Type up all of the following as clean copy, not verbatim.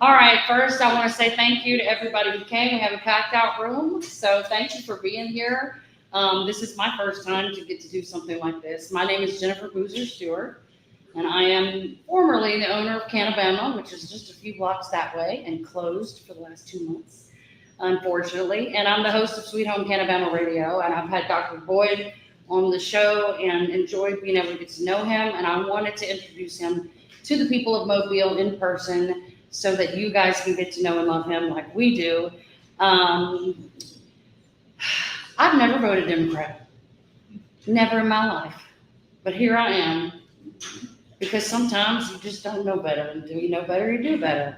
All right, first I want to say thank you to everybody who came. We have a packed out room, so thank you for being here. This is my first time to get to do something like this. My name is Jennifer Boozer Stewart, and I am formerly the owner of Canabama, which is just a few blocks that way and closed for the last 2 months, unfortunately. And I'm the host of Sweet Home Canabama Radio, and I've had Dr. Boyd on the show and enjoyed being able to get to know him. And I wanted to introduce him to the people of Mobile in person so that you guys can get to know and love him like we do. I've never voted Democrat, never in my life, but here I am because sometimes you just don't know better. And do you know better, you do better.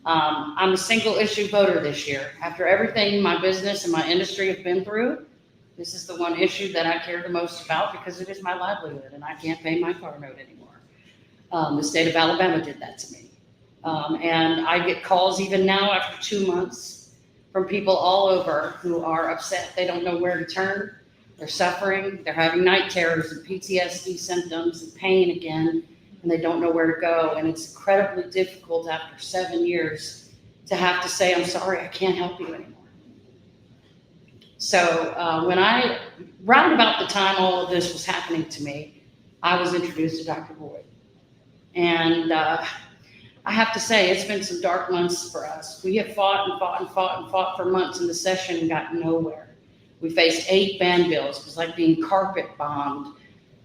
I'm a single issue voter this year. After everything my business and my industry have been through, this is the one issue that I care the most about because it is my livelihood and I can't pay my car note anymore. The state of Alabama did that to me. And I get calls even now after 2 months from people all over who are upset. They don't know where to turn. They're suffering. They're having night terrors and PTSD symptoms and pain again, and they don't know where to go. And it's incredibly difficult after 7 years to have to say, I'm sorry, I can't help you anymore. So right about the time all of this was happening to me, I was introduced to Dr. Boyd. And I have to say, it's been some dark months for us. We have fought and fought and fought and fought for months in the session and got nowhere. We faced 8 ban bills. It was like being carpet bombed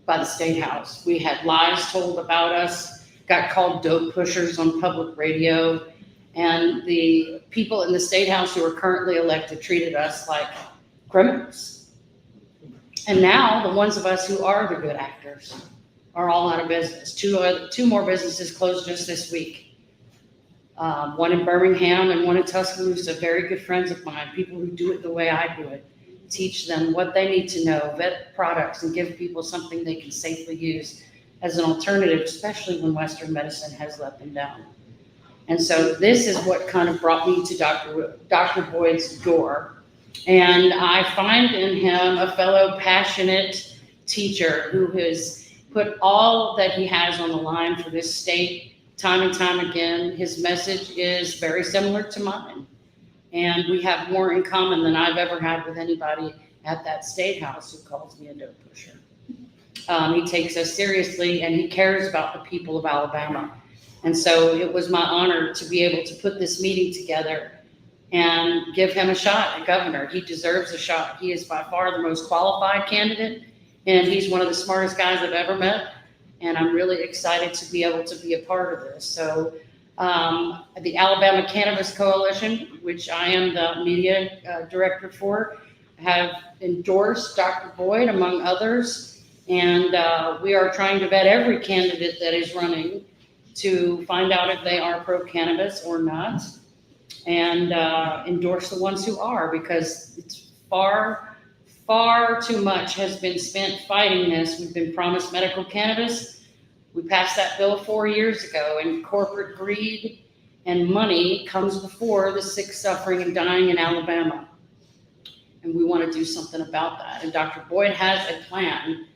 by the State House. We had lies told about us, got called dope pushers on public radio, and the people in the State House who are currently elected treated us like criminals. And now the ones of us who are the good actors are all out of business. Two more businesses closed just this week. One in Birmingham and one in Tuscaloosa, very good friends of mine, people who do it the way I do it, teach them what they need to know, vet products, and give people something they can safely use as an alternative, especially when Western medicine has let them down. And so this is what kind of brought me to Dr. Boyd's door. And I find in him a fellow passionate teacher who has put all that he has on the line for this state time and time again. His message is very similar to mine. And we have more in common than I've ever had with anybody at that State House who calls me a dope pusher. He takes us seriously and he cares about the people of Alabama. And so it was my honor to be able to put this meeting together and give him a shot at governor. He deserves a shot. He is by far the most qualified candidate, and he's one of the smartest guys I've ever met. And I'm really excited to be able to be a part of this. So the Alabama Cannabis Coalition, which I am the media director for, have endorsed Dr. Boyd, among others. And we are trying to vet every candidate that is running to find out if they are pro-cannabis or not, and endorse the ones who are, because it's far too much has been spent fighting this. We've been promised medical cannabis. We passed that bill 4 years ago, and corporate greed and money comes before the sick, suffering, and dying in Alabama. And we want to do something about that. And Dr. Boyd has a plan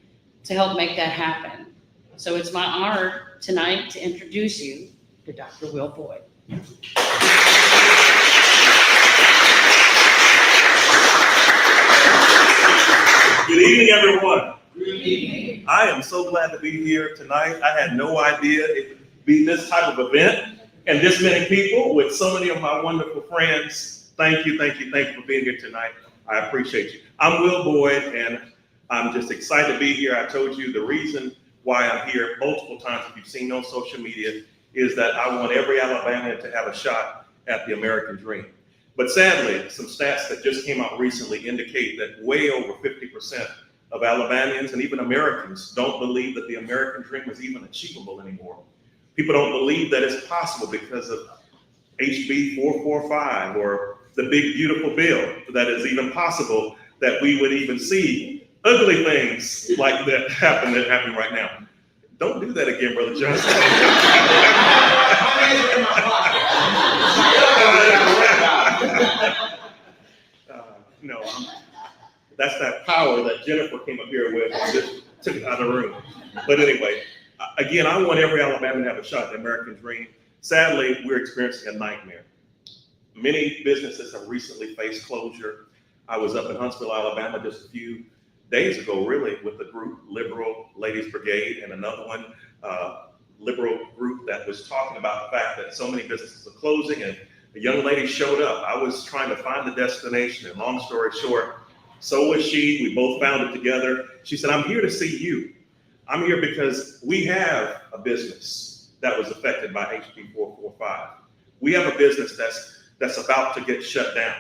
to help make that happen. So it's my honor tonight to introduce you to Dr. Will Boyd. Good evening, everyone. Good evening. I am so glad to be here tonight. I had no idea it would be this type of event and this many people with so many of my wonderful friends. Thank you for being here tonight. I appreciate you. I'm Will Boyd, and I'm just excited to be here. I told you the reason why I'm here multiple times, if you've seen on social media, is that I want every Alabamian to have a shot at the American dream. But sadly, some stats that just came out recently indicate that way over 50% of Alabamians and even Americans don't believe that the American dream is even achievable anymore. People don't believe that it's possible because of HB 445 or the big beautiful bill, that it's even possible that we would even see ugly things like that happen right now. Don't do that again, Brother Johnson. No, that's that power that Jennifer came up here with and just took it out of the room. But anyway, Again, I want every Alabama to have a shot at the American dream. Sadly, we're experiencing a nightmare. Many businesses have recently faced closure. I was up in Huntsville, Alabama just a few days ago, really, with a group, Liberal Ladies Brigade, and another one, liberal group that was talking about the fact that so many businesses are closing, and a young lady showed up. I was trying to find the destination, and long story short, so was she. We both found it together. She said, I'm here to see you. I'm here because we have a business that was affected by HB 445. We have a business that's about to get shut down.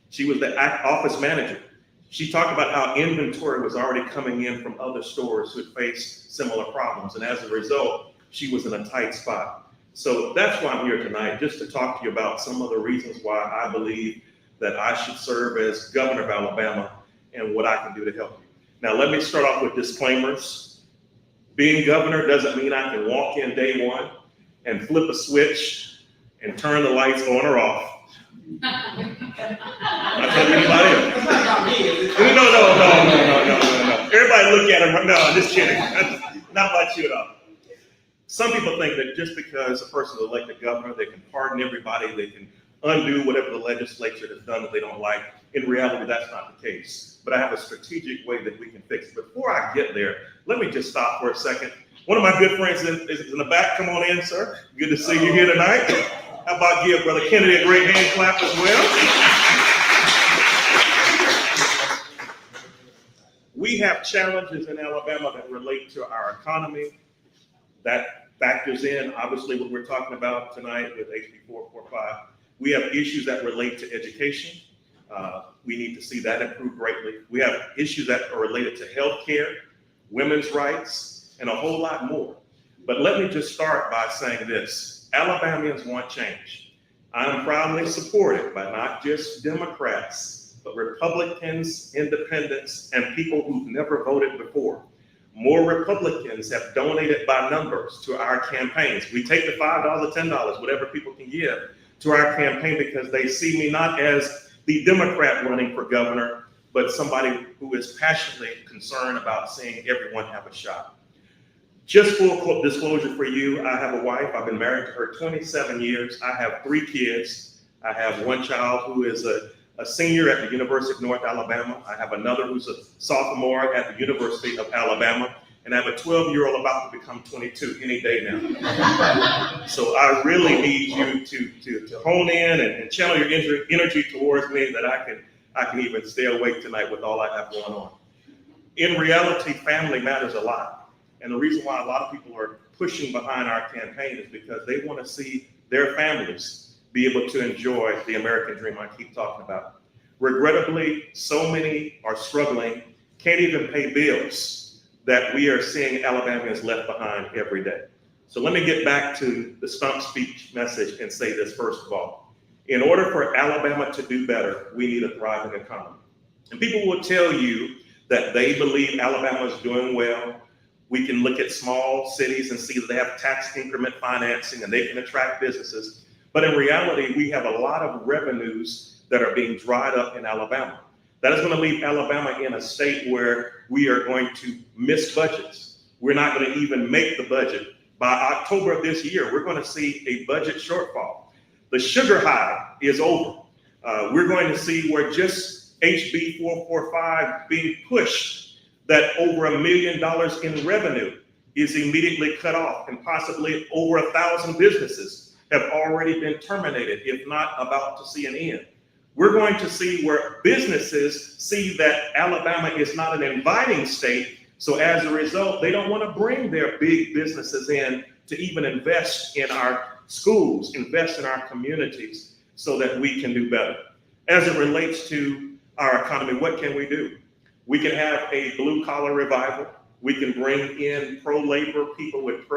She was the office manager. She talked about how inventory was already coming in from other stores who had faced similar problems. And as a result, she was in a tight spot. So that's why I'm here tonight, just to talk to you about some of the reasons why I believe that I should serve as governor of Alabama and what I can do to help you. Now, let me start off with disclaimers. Being governor doesn't mean I can walk in day one and flip a switch and turn the lights on or off. I tell anybody else. No. Everybody look at him. No, I'm just kidding. Not about you at all. Some people think that just because a person is elected governor, they can pardon everybody, they can undo whatever the legislature has done that they don't like. In reality, that's not the case. But I have a strategic way that we can fix it. Before I get there, let me just stop for a second. One of my good friends is in the back. Come on in, sir. Good to see you here tonight. How about give Brother Kennedy a great hand clap as well? We have challenges in Alabama that relate to our economy. That factors in, obviously, what we're talking about tonight with HB 445. We have issues that relate to education. We need to see that improve greatly. We have issues that are related to healthcare, women's rights, and a whole lot more. But let me just start by saying this. Alabamians want change. I am proudly supported by not just Democrats, but Republicans, independents, and people who've never voted before. More Republicans have donated by numbers to our campaigns. We take the $5, $10, whatever people can give to our campaign because they see me not as the Democrat running for governor, but somebody who is passionately concerned about seeing everyone have a shot. Just full disclosure for you, I have a wife. I've been married to her 27 years. I have 3 kids. I have one child who is a senior at the University of North Alabama. I have another who's a sophomore at the University of Alabama. And I have a 12-year-old about to become 22 any day now. So I really need you to hone in and channel your energy towards me that I can even stay awake tonight with all I have going on. In reality, family matters a lot. And the reason why a lot of people are pushing behind our campaign is because they want to see their families be able to enjoy the American dream I keep talking about. Regrettably, so many are struggling, can't even pay bills, that we are seeing Alabamians left behind every day. So let me get back to the stump speech message and say this first of all. In order for Alabama to do better, we need a thriving economy. And people will tell you that they believe Alabama is doing well. We can look at small cities and see that they have tax increment financing and they can attract businesses. But in reality, we have a lot of revenues that are being dried up in Alabama. That is going to leave Alabama in a state where we are going to miss budgets. We're not going to even make the budget. By October of this year, we're going to see a budget shortfall. The sugar high is over. We're going to see where just HB 445 being pushed, that over $1 million in revenue is immediately cut off, and possibly over 1,000 businesses have already been terminated, if not about to see an end. We're going to see where businesses see that Alabama is not an inviting state, so as a result, they don't want to bring their big businesses in to even invest in our schools, invest in our communities, so that we can do better. As it relates to our economy, what can we do? We can have a blue collar revival. We can bring in pro-labor people with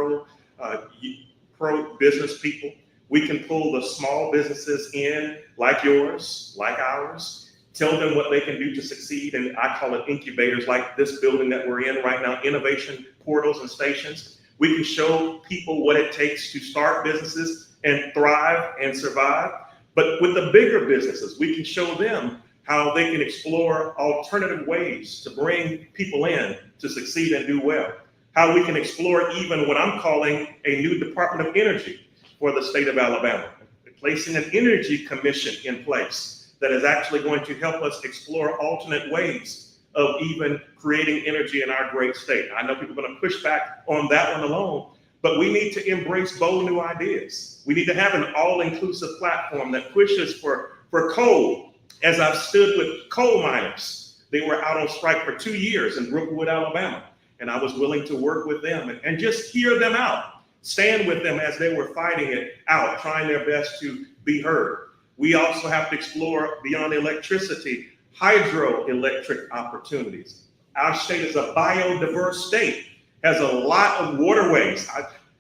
pro-business people. We can pull the small businesses in, like yours, like ours, tell them what they can do to succeed. And I call it incubators, like this building that we're in right now, innovation portals and stations. We can show people what it takes to start businesses and thrive and survive. But with the bigger businesses, we can show them how they can explore alternative ways to bring people in to succeed and do well. how we can explore even what I'm calling a new Department of Energy for the state of Alabama, placing an energy commission in place that is actually going to help us explore alternate ways of even creating energy in our great state. I know people are going to push back on that one alone, but we need to embrace bold new ideas. We need to have an all-inclusive platform that pushes for coal. As I've stood with coal miners, they were out on strike for 2 years in Brookwood, Alabama, and I was willing to work with them and just hear them out, stand with them as they were fighting it out, trying their best to be heard. We also have to explore beyond electricity, hydroelectric opportunities. Our state is a biodiverse state, has a lot of waterways.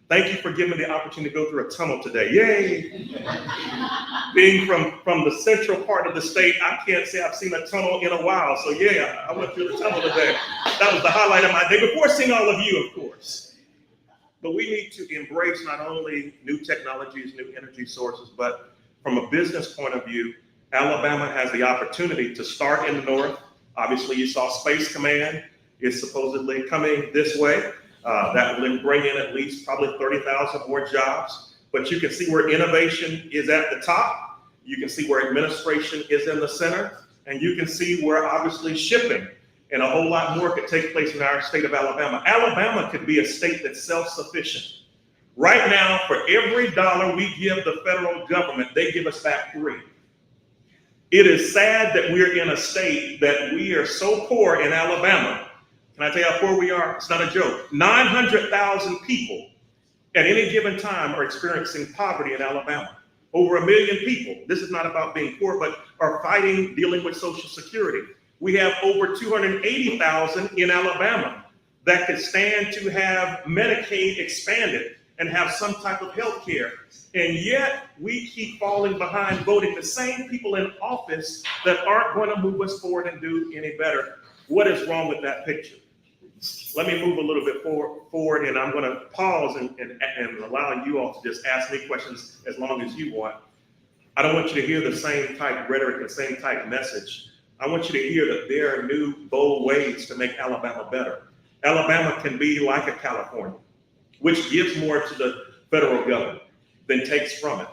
Thank you for giving me the opportunity to go through a tunnel today. Yay! Being from the central part of the state, I can't say I've seen a tunnel in a while. So yeah, I went through the tunnel today. That was the highlight of my day, before seeing all of you, of course. But we need to embrace not only new technologies, new energy sources, but from a business point of view, Alabama has the opportunity to start in the north. Obviously, you saw Space Command is supposedly coming this way. That will bring in at least probably 30,000 more jobs. But you can see where innovation is at the top. You can see where administration is in the center. And you can see where obviously shipping and a whole lot more could take place in our state of Alabama. Alabama could be a state that's self-sufficient. Right now, for every dollar we give the federal government, they give us back 3. It is sad that we're in a state that we are so poor in Alabama. Can I tell you how poor we are? It's not a joke. 900,000 people at any given time are experiencing poverty in Alabama. Over 1 million people, this is not about being poor, but are fighting, dealing with Social Security. We have over 280,000 in Alabama that could stand to have Medicaid expanded and have some type of health care. And yet we keep falling behind, voting the same people in office that aren't going to move us forward and do any better. What is wrong with that picture? Let me move a little bit forward, and I'm going to pause and allow you all to just ask me questions as long as you want. I don't want you to hear the same type rhetoric and same type message. I want you to hear that there are new, bold ways to make Alabama better. Alabama can be like a California, which gives more to the federal government than takes from it.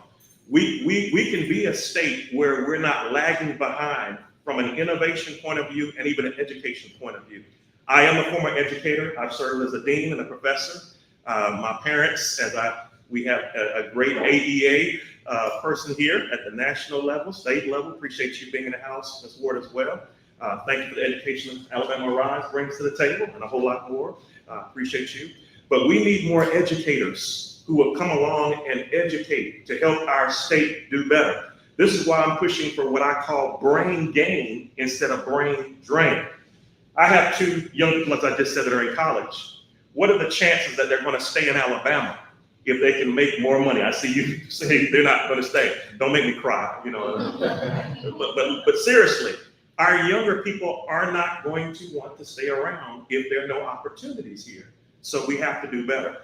We can be a state where we're not lagging behind from an innovation point of view and even an education point of view. I am a former educator. I've served as a dean and a professor. My parents, we have a great AEA person here at the national level, state level. Appreciate you being in the house, Ms. Ward, as well. Thank you for the education Alabama Rise brings to the table and a whole lot more. Appreciate you. But we need more educators who will come along and educate to help our state do better. This is why I'm pushing for what I call brain gain instead of brain drain. I have 2 young people, as I just said, that are in college. What are the chances that they're going to stay in Alabama if they can make more money? I see you say they're not going to stay. Don't make me cry, you know. but seriously, our younger people are not going to want to stay around if there are no opportunities here. So we have to do better.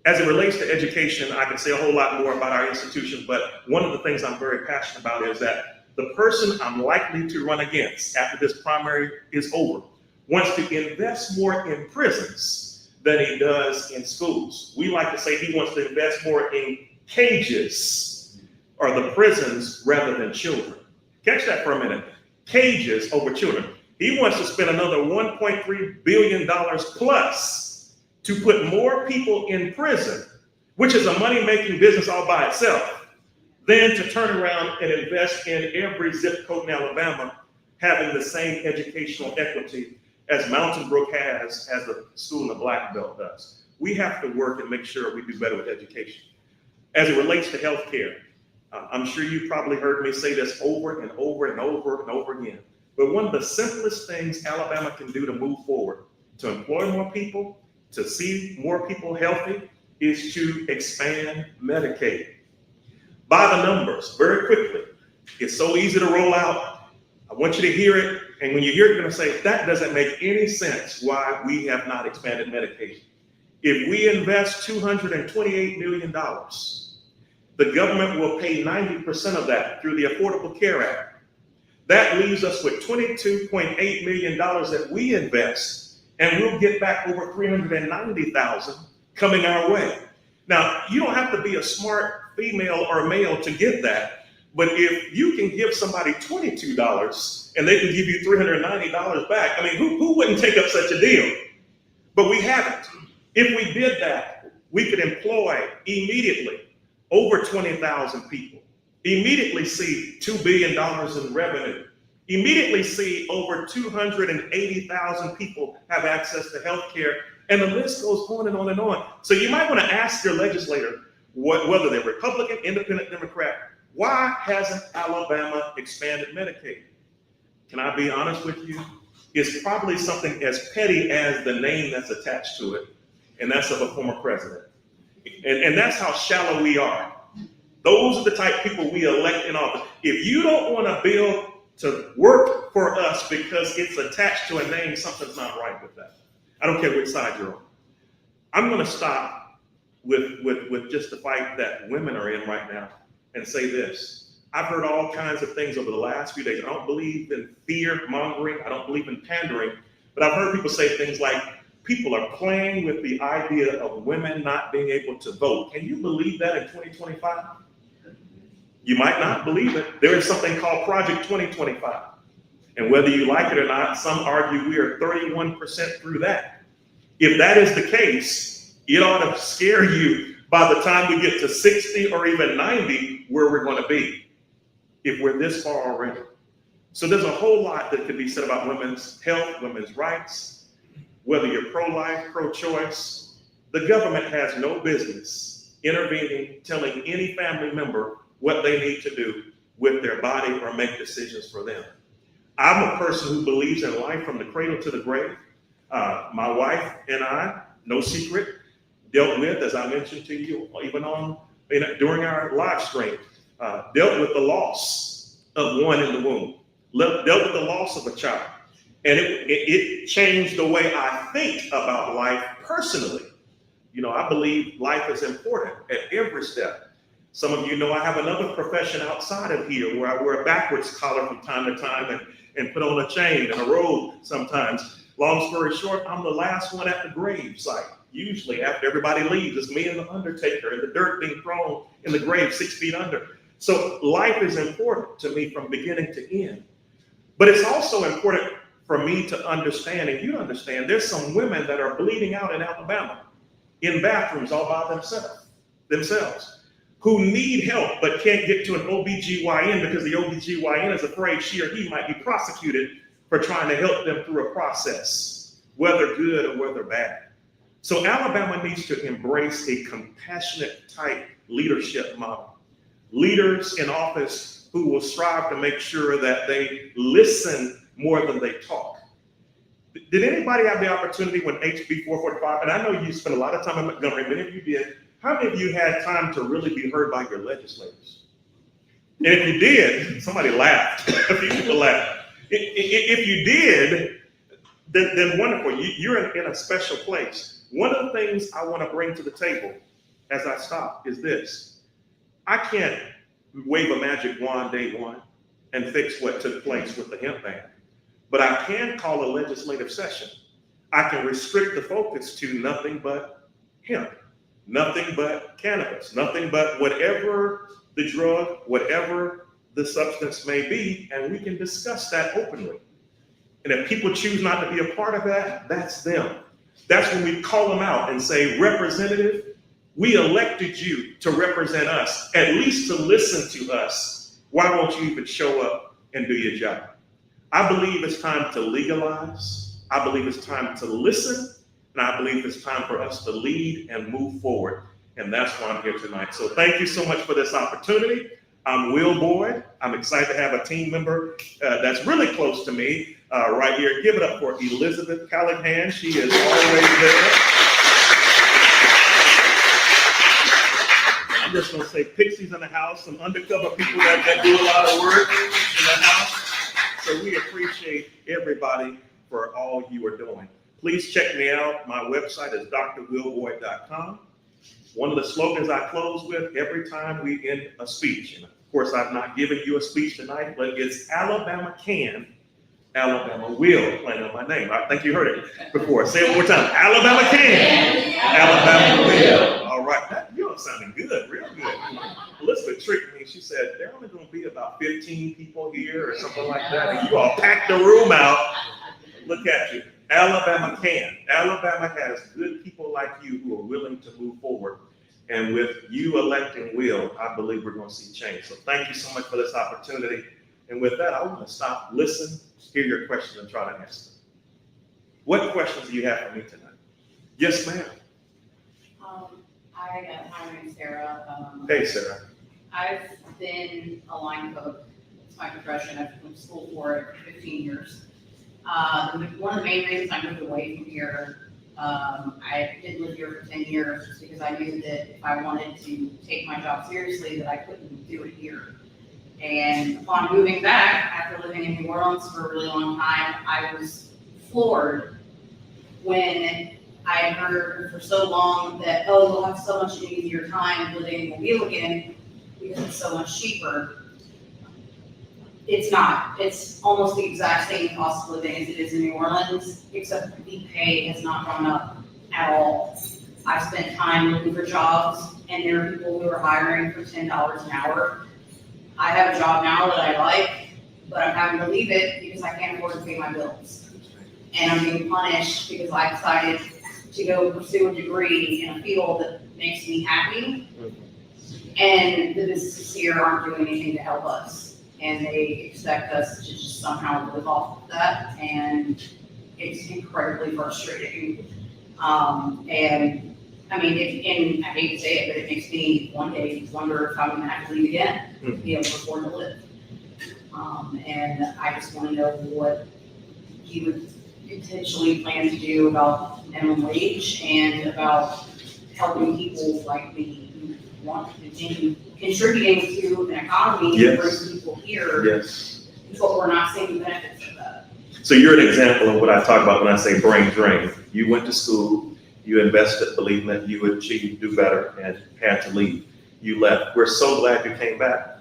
As it relates to education, I can say a whole lot more about our institution, but one of the things I'm very passionate about is that the person I'm likely to run against after this primary is over wants to invest more in prisons than he does in schools. We like to say he wants to invest more in cages or the prisons rather than children. Catch that for a minute. Cages over children. He wants to spend another $1.3 billion plus to put more people in prison, which is a money-making business all by itself, than to turn around and invest in every zip code in Alabama having the same educational equity as Mountain Brook has, as the school in the Black Belt does. We have to work and make sure we do better with education. As it relates to healthcare, I'm sure you probably heard me say this over and over and over and over again, but one of the simplest things Alabama can do to move forward, to employ more people, to see more people healthy, is to expand Medicaid. By the numbers, very quickly. It's so easy to roll out. I want you to hear it. And when you hear it, you're going to say, that doesn't make any sense why we have not expanded Medicaid. If we invest $228 million, the government will pay 90% of that through the Affordable Care Act. That leaves us with $22.8 million that we invest, and we'll get back over 390,000 coming our way. Now, you don't have to be a smart female or male to get that, but if you can give somebody $22 and they can give you $390 back, I mean, who wouldn't take up such a deal? But we haven't. If we did that, we could employ immediately over 20,000 people, immediately see $2 billion in revenue, immediately see over 280,000 people have access to health care, and the list goes on and on and on. So you might want to ask your legislator, whether they're Republican, Independent, Democrat, why hasn't Alabama expanded Medicaid? Can I be honest with you? It's probably something as petty as the name that's attached to it, and that's of a former president. And that's how shallow we are. Those are the type of people we elect in office. If you don't want a bill to work for us because it's attached to a name, something's not right with that. I don't care which side you're on. I'm going to stop with just the fight that women are in right now and say this. I've heard all kinds of things over the last few days. I don't believe in fear mongering. I don't believe in pandering. But I've heard people say things like, people are playing with the idea of women not being able to vote. Can you believe that in 2025? You might not believe it. There is something called Project 2025. And whether you like it or not, some argue we are 31% through that. If that is the case, it ought to scare you by the time we get to 60 or even 90 where we're going to be, if we're this far already. So there's a whole lot that could be said about women's health, women's rights, whether you're pro-life, pro-choice. The government has no business intervening, telling any family member what they need to do with their body or make decisions for them. I'm a person who believes in life from the cradle to the grave. My wife and I, no secret, dealt with, as I mentioned to you, even during our live stream, dealt with the loss of one in the womb, dealt with the loss of a child. And it changed the way I think about life personally. You know, I believe life is important at every step. Some of you know I have another profession outside of here where I wear a backwards collar from time to time and put on a chain and a robe sometimes. Long story short, I'm the last one at the grave site. Usually after everybody leaves, it's me and the undertaker and the dirt being thrown in the grave 6 feet under. So life is important to me from beginning to end. But it's also important for me to understand, and you to understand, there's some women that are bleeding out in Alabama in bathrooms all by themselves, who need help but can't get to an OBGYN because the OBGYN is afraid she or he might be prosecuted for trying to help them through a process, whether good or whether bad. So Alabama needs to embrace a compassionate type leadership model. Leaders in office who will strive to make sure that they listen more than they talk. Did anybody have the opportunity when HB 445, and I know you spent a lot of time in Montgomery, many of you did, how many of you had time to really be heard by your legislators? And if you did, somebody laughed. A few people laughed. If you did, then wonderful. You're in a special place. One of the things I want to bring to the table as I stop is this. I can't wave a magic wand day one and fix what took place with the hemp ban, but I can call a legislative session. I can restrict the focus to nothing but hemp, nothing but cannabis, nothing but whatever the drug, whatever the substance may be, and we can discuss that openly. And if people choose not to be a part of that, that's them. That's when we call them out and say, Representative, we elected you to represent us, at least to listen to us. Why won't you even show up and do your job? I believe it's time to legalize. I believe it's time to listen. And I believe it's time for us to lead and move forward. And that's why I'm here tonight. So thank you so much for this opportunity. I'm Will Boyd. I'm excited to have a team member that's really close to me right here. Give it up for Elizabeth Callahan. She is always there. I'm just going to say pixies in the house, some undercover people that do a lot of work in the house. So we appreciate everybody for all you are doing. Please check me out. My website is drwillboyd.com. One of the slogans I close with every time we end a speech, and of course I've not given you a speech tonight, but it's Alabama can, Alabama will plan on my name. I think you heard it before. Say it one more time. Alabama can. Alabama will. All right. You're sounding good, real good. Elizabeth tricked me. She said, there are only going to be about 15 people here or something like that. And you all packed the room out. Look at you. Alabama can. Alabama has good people like you who are willing to move forward. And with you electing Will, I believe we're going to see change. So thank you so much for this opportunity. And with that, I want to stop, listen, hear your questions, and try to answer them. What questions do you have for me tonight? Yes, ma'am. My name's Sarah. Hey, Sarah. I've been a line cook. It's my profession. I've been to school for it for 15 years. One of the main reasons I moved away from here, I did live here for 10 years just because I knew that if I wanted to take my job seriously, that I couldn't do it here. And upon moving back, after living in New Orleans for a really long time, I was floored when I heard for so long that, oh, you'll have so much easier time living in Mobile again because it's so much cheaper. It's not. It's almost the exact same cost of living as it is in New Orleans, except the pay has not gone up at all. I've spent time looking for jobs, and there are people who are hiring for $10 an hour. I have a job now that I like, but I'm having to leave it because I can't afford to pay my bills. And I'm being punished because I decided to go pursue a degree in a field that makes me happy. And the businesses here aren't doing anything to help us. And they expect us to just somehow live off of that. And it's incredibly frustrating. And I mean, and I hate to say it, but it makes me one day wonder if I'm gonna have to leave again to be able to afford to live. And I just wanna know what you would potentially plan to do about minimum wage and about helping people like me who want to continue contributing to an economy that brings people here. Yes. But we're not seeing the benefits of that. So you're an example of what I talk about when I say brain drain. You went to school, you invested believing that you would achieve, do better, and had to leave. You left. We're so glad you came back.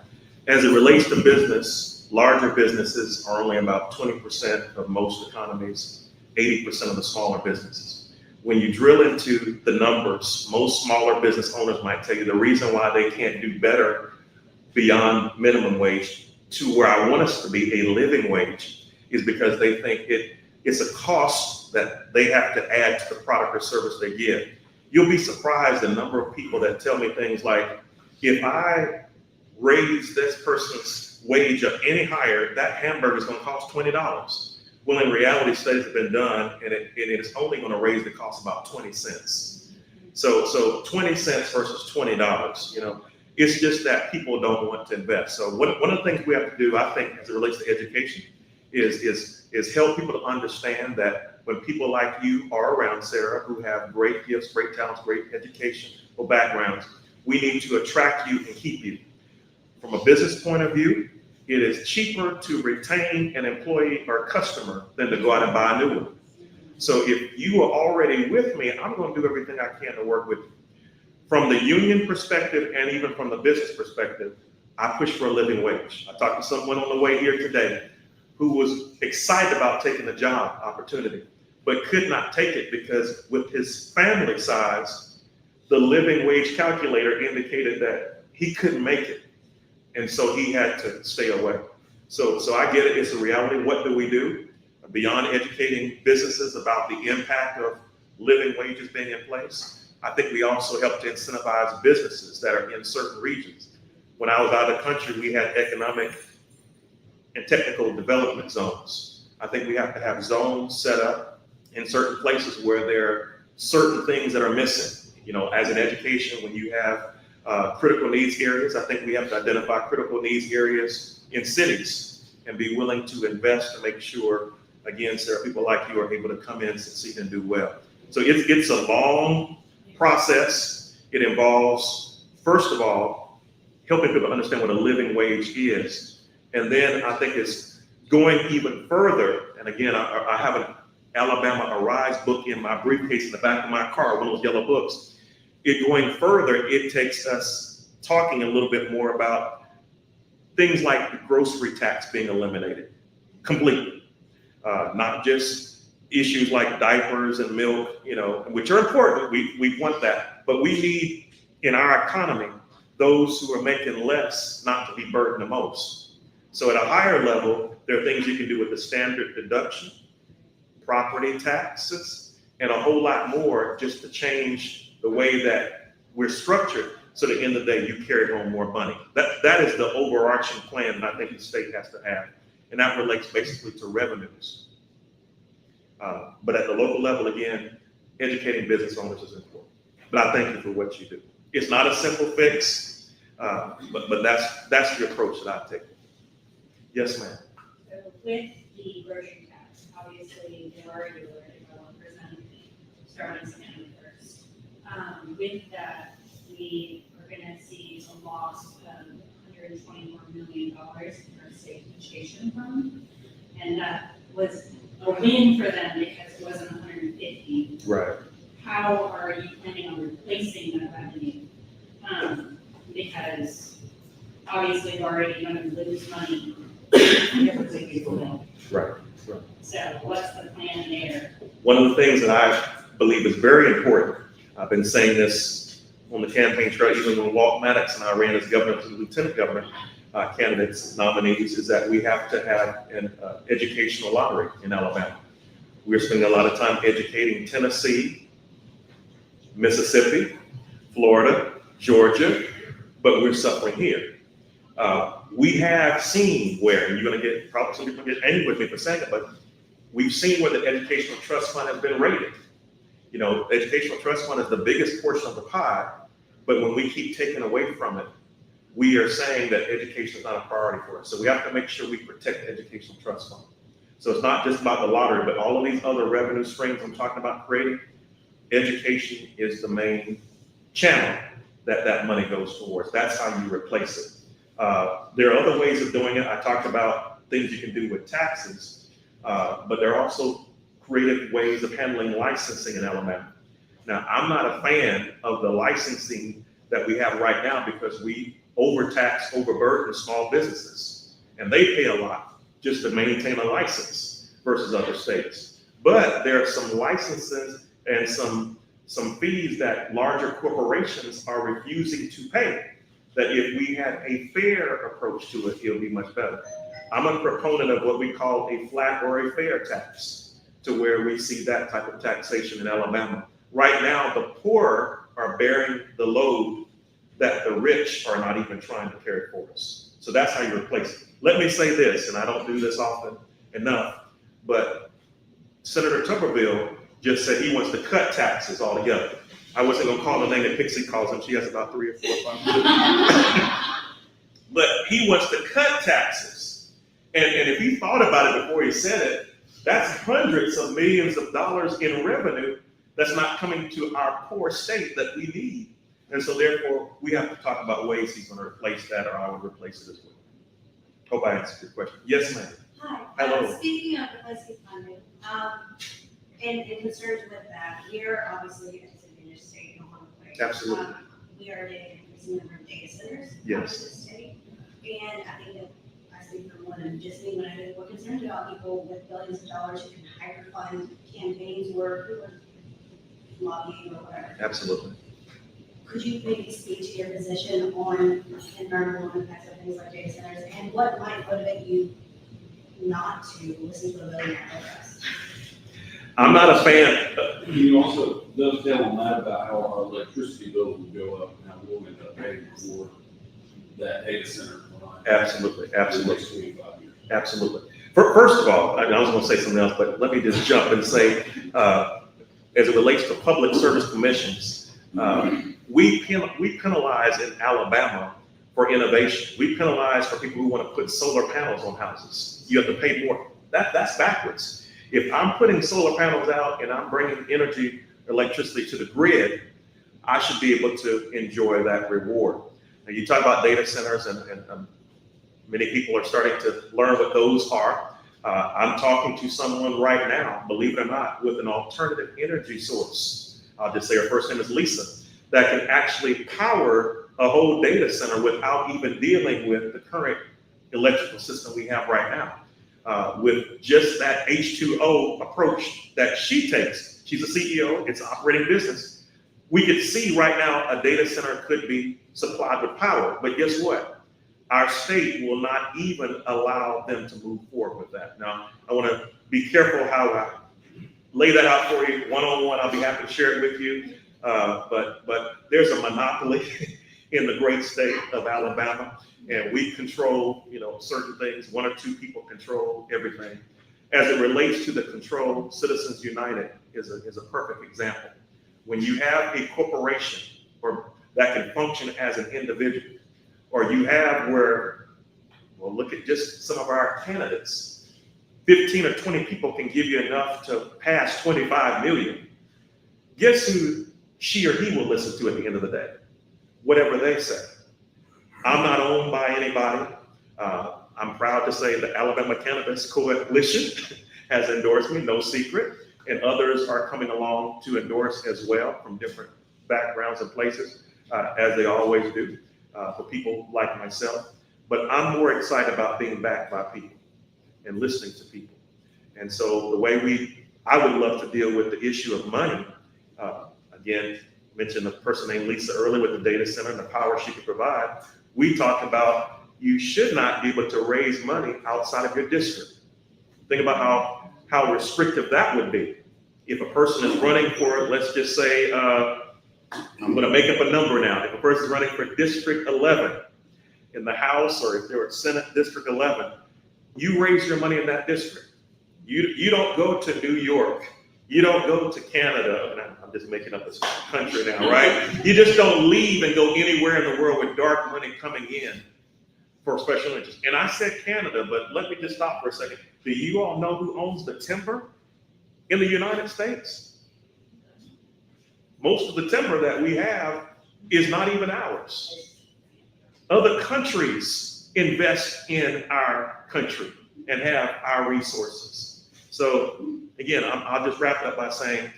As it relates to business, larger businesses are only about 20% of most economies, 80% of the smaller businesses. When you drill into the numbers, most smaller business owners might tell you the reason why they can't do better beyond minimum wage to where I want us to be, a living wage, is because they think it's a cost that they have to add to the product or service they give. You'll be surprised the number of people that tell me things like, if I raise this person's wage up any higher, that hamburger is going to cost $20. Well, in reality, studies have been done, and it is only going to raise the cost about 20 cents. So 20 cents versus $20, it's just that people don't want to invest. So one of the things we have to do, I think, as it relates to education, is help people to understand that when people like you are around, Sarah, who have great gifts, great talents, great education or backgrounds, we need to attract you and keep you. From a business point of view, it is cheaper to retain an employee or customer than to go out and buy a new one. So if you are already with me, I'm going to do everything I can to work with you. From the union perspective and even from the business perspective, I push for a living wage. I talked to someone on the way here today who was excited about taking the job opportunity, but could not take it because with his family size, the living wage calculator indicated that he couldn't make it. And so he had to stay away. So I get it, it's a reality. What do we do? Beyond educating businesses about the impact of living wages being in place, I think we also help to incentivize businesses that are in certain regions. When I was out of the country, we had economic and technical development zones. I think we have to have zones set up in certain places where there are certain things that are missing. As an education, when you have critical needs areas, I think we have to identify critical needs areas in cities and be willing to invest to make sure, again, Sarah, people like you are able to come in, succeed, and do well. So it's a long process. It involves, first of all, helping people understand what a living wage is. And then I think it's going even further. And again, I have an Alabama Arise book in my briefcase in the back of my car, one of those yellow books. Going further, it takes us talking a little bit more about things like the grocery tax being eliminated completely. not just issues like diapers and milk, which are important. We want that, but we need in our economy those who are making less not to be burdened the most. So at a higher level, there are things you can do with the standard deduction, property taxes, and a whole lot more just to change the way that we're structured. So at the end of the day, you carry home more money. That is the overarching plan that I think the state has to have. And that relates basically to revenues. But at the local level, again, educating business owners is important. But I thank you for what you do. It's not a simple fix, but that's the approach that I take. Yes, ma'am. So with the grocery tax, obviously they already lowered it by 1% starting September 1st. With that, we are going to see a loss of $124 million in our state education fund. And that was a win for them because it wasn't 150. Right. How are you planning on replacing that revenue? Because obviously we're already going to lose money. Right. So what's the plan there? One of the things that I believe is very important, I've been saying this on the campaign trail, even when Walt Maddox and I ran as governor to lieutenant governor candidates, nominees, is that we have to have an educational lottery in Alabama. We're spending a lot of time educating Tennessee, Mississippi, Florida, Georgia, but we're suffering here. We have seen where, and you're going to get, probably some people get angry with me for saying it, but we've seen where the Educational Trust Fund has been rated. The Educational Trust Fund is the biggest portion of the pie, but when we keep taking away from it, we are saying that education is not a priority for us. So we have to make sure we protect the Educational Trust Fund. So it's not just about the lottery, but all of these other revenue streams I'm talking about creating. Education is the main channel that money goes towards. That's how you replace it. There are other ways of doing it. I talked about things you can do with taxes, but there are also creative ways of handling licensing in Alabama. Now, I'm not a fan of the licensing that we have right now because we overtax, overburden small businesses, and they pay a lot just to maintain a license versus other states. But there are some licenses and some fees that larger corporations are refusing to pay, that if we had a fair approach to it, it'll be much better. I'm a proponent of what we call a flat or a fair tax, to where we see that type of taxation in Alabama. Right now, the poor are bearing the load that the rich are not even trying to carry for us. So that's how you replace it. Let me say this, and I don't do this often enough, but Senator Tuberville just said he wants to cut taxes altogether. I wasn't gonna call the name that Pixie calls him. She has about 3 or 4 or 5. But he wants to cut taxes. And if he thought about it before he said it, that's hundreds of millions of dollars in revenue that's not coming to our poor state that we need. And so therefore, we have to talk about ways he's gonna replace that, or I would replace it as well. Hope I answered your question. Yes, ma'am. Hi. Hello. Speaking of replacing funding, and concerns with that, we're obviously as a Danish state in one place. Absolutely. We are getting increasing number of data centers. Yes. across the state. And I think that I speak for more than just me when I think we're concerned about people with billions of dollars who can hyper fund campaigns or lobbying or whatever. Absolutely. Could you maybe speak to your position on environmental impacts of things like data centers and what might motivate you not to listen to a billionaire like us? I'm not a fan. You also dovetail on that about how our electricity bills will go up and how we'll end up paying for that data center. Absolutely, For the absolutely, next 25 years. absolutely. First of all, I was going to say something else, but let me just jump and say, as it relates to public service commissions, we penalize in Alabama for innovation. We penalize for people who want to put solar panels on houses. You have to pay more. That's backwards. If I'm putting solar panels out and I'm bringing electricity to the grid, I should be able to enjoy that reward. Now, you talk about data centers, and many people are starting to learn what those are. I'm talking to someone right now, believe it or not, with an alternative energy source. I'll just say her first name is Lisa, that can actually power a whole data center without even dealing with the current electrical system we have right now. with just that H2O approach that she takes. She's a CEO, it's an operating business. We could see right now a data center could be supplied with power, but guess what? Our state will not even allow them to move forward with that. Now, I want to be careful how I lay that out for you one-on-one. I'll be happy to share it with you. But there's a monopoly in the great state of Alabama, and we control, certain things. One or two people control everything. As it relates to the control, Citizens United is a perfect example. When you have a corporation or that can function as an individual, or you have look at just some of our candidates, 15 or 20 people can give you enough to pass 25 million. Guess who she or he will listen to at the end of the day? Whatever they say. I'm not owned by anybody. I'm proud to say the Alabama Cannabis Coalition has endorsed me, no secret, and others are coming along to endorse as well from different backgrounds and places, as they always do, for people like myself. But I'm more excited about being backed by people and listening to people. And so the way I would love to deal with the issue of money, again, mentioned a person named Lisa earlier with the data center and the power she could provide. We talked about you should not be able to raise money outside of your district. Think about how restrictive that would be. If a person is running for, let's just say, I'm going to make up a number now. If a person is running for District 11 in the House, or if they're at Senate District 11, you raise your money in that district. You don't go to New York. You don't go to Canada. And I'm just making up this country now, right? You just don't leave and go anywhere in the world with dark money coming in for special interest. And I said Canada, but let me just stop for a second. Do you all know who owns the timber in the United States? Most of the timber that we have is not even ours. Other countries invest in our country and have our resources. So again, I'll just wrap it up by saying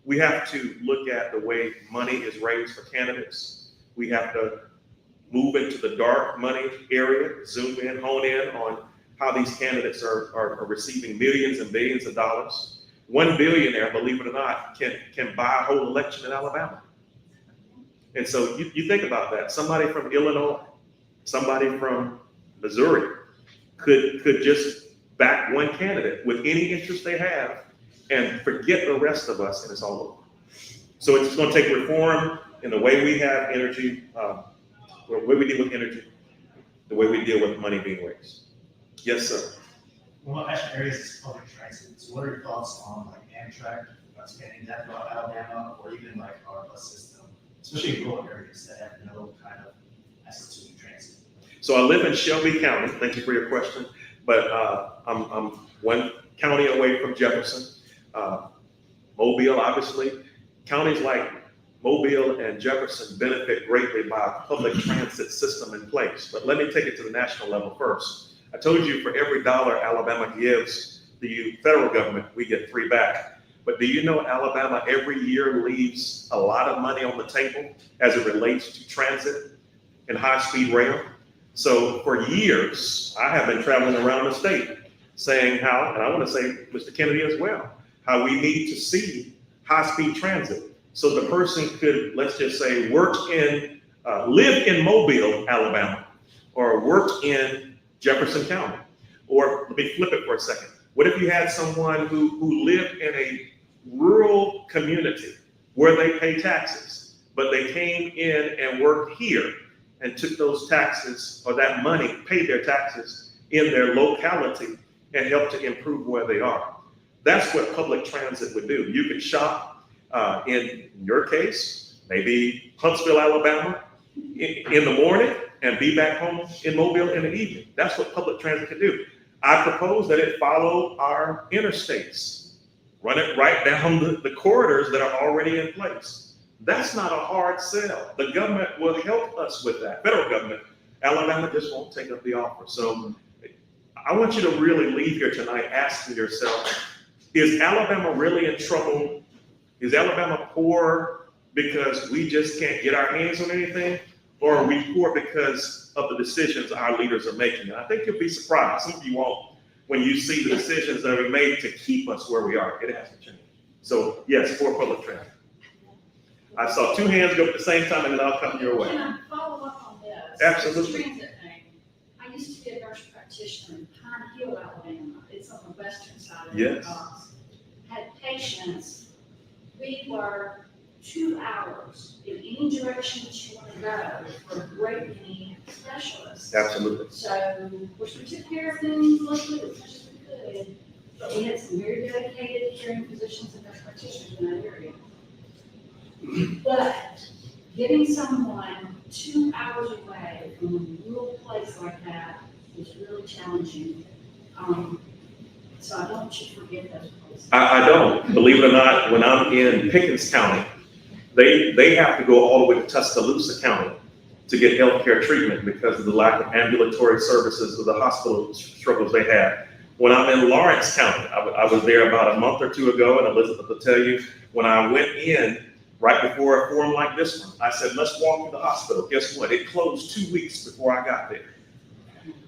we have to look at the way money is raised for candidates. We have to move into the dark money area, zoom in, hone in on how these candidates are receiving millions and billions of dollars. One billionaire, believe it or not, can buy a whole election in Alabama. And so you think about that. Somebody from Illinois, somebody from Missouri could just back one candidate with any interest they have and forget the rest of us, and it's all over. So it's going to take reform in the way we have energy, the way we deal with energy, the way we deal with money being raised. Yes, sir. One of my passion areas is public transit. So what are your thoughts on like Amtrak, expanding that throughout Alabama, or even like our bus system, especially in rural areas that have no kind of access to transit? So I live in Shelby County. Thank you for your question. But I'm one county away from Jefferson. Mobile, obviously. Counties like Mobile and Jefferson benefit greatly by a public transit system in place. But let me take it to the national level first. I told you for every dollar Alabama gives the federal government, we get 3 back. But do you know Alabama every year leaves a lot of money on the table as it relates to transit and high-speed rail? So for years, I have been traveling around the state saying how, and I want to say Mr. Kennedy as well, how we need to see high-speed transit. So the person could, let's just say, live in Mobile, Alabama, or work in Jefferson County. Or let me flip it for a second. What if you had someone who lived in a rural community where they pay taxes, but they came in and worked here and took those taxes or that money, paid their taxes in their locality and helped to improve where they are? That's what public transit would do. You could shop in your case, maybe Huntsville, Alabama, in the morning and be back home in Mobile in the evening. That's what public transit can do. I propose that it follow our interstates, run it right down the corridors that are already in place. That's not a hard sell. The government will help us with that. Federal government, Alabama just won't take up the offer. So I want you to really leave here tonight asking yourself, is Alabama really in trouble? Is Alabama poor because we just can't get our hands on anything? Or are we poor because of the decisions our leaders are making? And I think you'll be surprised. Some of you won't. when you see the decisions that are made to keep us where we are. It has to change. So yes, for public transit. I saw two hands go up at the same time, and then I'll come your way. Can I follow up on this? Absolutely. This transit thing. I used to be a nurse practitioner in Pine Hill, Alabama. It's on the western side of the Yes. box. Had patients, we were 2 hours in any direction that you want to go for a great many specialists. Absolutely. So, of course, we took care of things locally as much as we could, but we had some very dedicated caring physicians and nurse practitioners in that area. But getting someone 2 hours away from a rural place like that is really challenging. So I don't want you to forget those places. I don't. Believe it or not, when I'm in Pickens County, they have to go all the way to Tuscaloosa County to get healthcare treatment because of the lack of ambulatory services or the hospital struggles they have. When I'm in Lawrence County, I was there about a month or two ago, and Elizabeth will tell you, when I went in right before a forum like this one, I said, let's walk to the hospital. Guess what? It closed 2 weeks before I got there.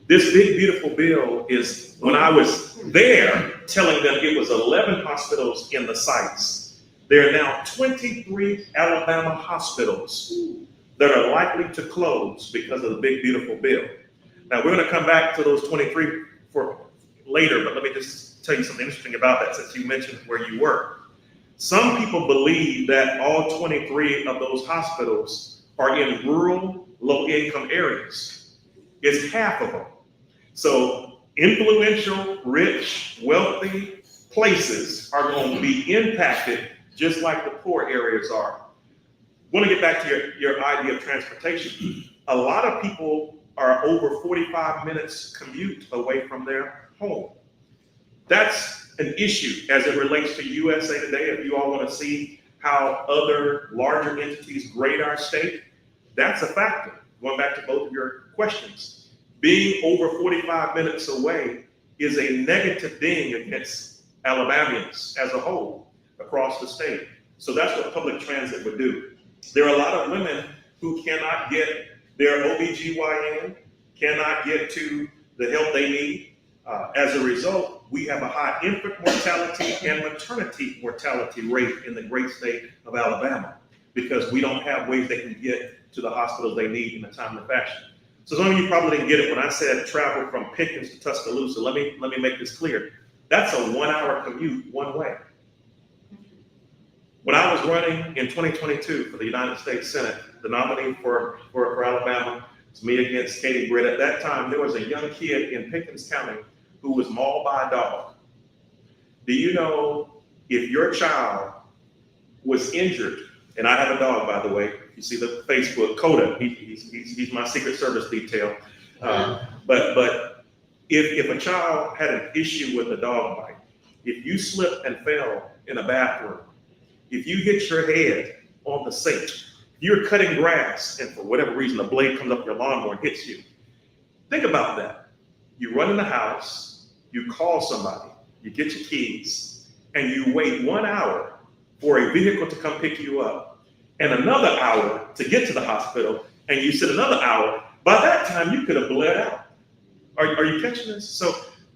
This big, beautiful bill is, when I was there telling them it was 11 hospitals in the sites, there are now 23 Alabama hospitals that are likely to close because of the big, beautiful bill. Now, we're going to come back to those 23 for later, but let me just tell you something interesting about that since you mentioned where you were. Some people believe that all 23 of those hospitals are in rural, low-income areas. It's half of them. So influential, rich, wealthy places are going to be impacted just like the poor areas are. I want to get back to your idea of transportation. A lot of people are over 45 minutes commute away from their home. That's an issue as it relates to USA Today. If you all want to see how other larger entities grade our state, that's a factor. Going back to both of your questions. Being over 45 minutes away is a negative ding against Alabamians as a whole across the state. So that's what public transit would do. There are a lot of women who cannot get their OBGYN, cannot get to the help they need. As a result, we have a high infant mortality and maternity mortality rate in the great state of Alabama because we don't have ways they can get to the hospitals they need in a timely fashion. So some of you probably didn't get it when I said travel from Pickens to Tuscaloosa. Let me make this clear. That's a 1 hour commute one way. When I was running in 2022 for the United States Senate, the nominee for Alabama was me against Katie Britt. At that time, there was a young kid in Pickens County who was mauled by a dog. Do you know if your child was injured, and I have a dog, by the way, you see the Facebook, Coda, he's my Secret Service detail. But if a child had an issue with a dog bite, if you slipped and fell in a bathroom, if you hit your head on the sink, if you're cutting grass and for whatever reason, a blade comes up your lawnmower and hits you, think about that. You run in the house, you call somebody, you get your keys, and you wait 1 hour for a vehicle to come pick you up, and another hour to get to the hospital, and you sit another hour. By that time, you could have bled out. Are you catching this? So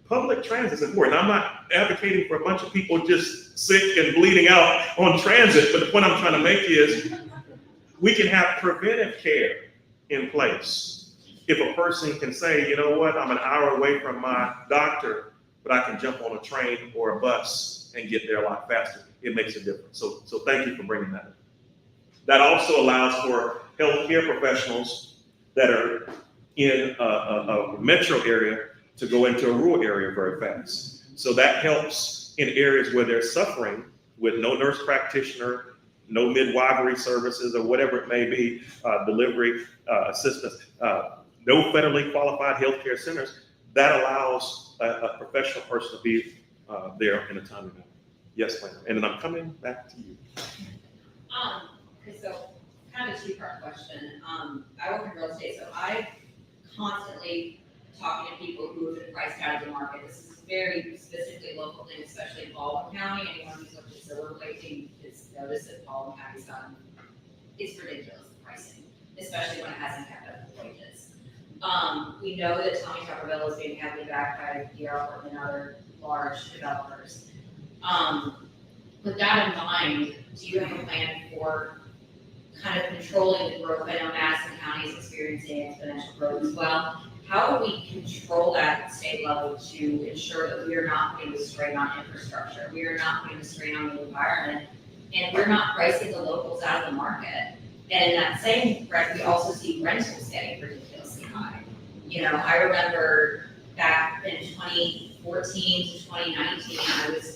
public transit is important. I'm not advocating for a bunch of people just sick and bleeding out on transit, but the point I'm trying to make is we can have preventive care in place. If a person can say, you know what, I'm an hour away from my doctor, but I can jump on a train or a bus and get there a lot faster, it makes a difference. So thank you for bringing that up. That also allows for healthcare professionals that are in a metro area to go into a rural area very fast. So that helps in areas where they're suffering with no nurse practitioner, no midwifery services or whatever it may be, delivery assistance, no federally qualified healthcare centers. That allows a professional person to be there in a timely manner. Yes, ma'am. And then I'm coming back to you. Okay, so kind of a two-part question. I work in real estate, so I constantly talking to people who have been priced out of the market. This is very specifically local thing, especially in Baldwin County. Anyone who's looked at Silver Lake has noticed that Baldwin County's gotten, it's ridiculous, the pricing, especially when it hasn't kept up with wages. We know that Tommy Tuberville is being heavily backed by D.R. Horton and other large developers. With that in mind, do you have a plan for kind of controlling the growth? I know Madison County is experiencing exponential growth as well. How do we control that at state level to ensure that we are not putting the strain on infrastructure, we are not putting the strain on the environment, and we're not pricing the locals out of the market? And in that same breath, we also see rentals getting ridiculously high. You know, I remember back in 2014 to 2019,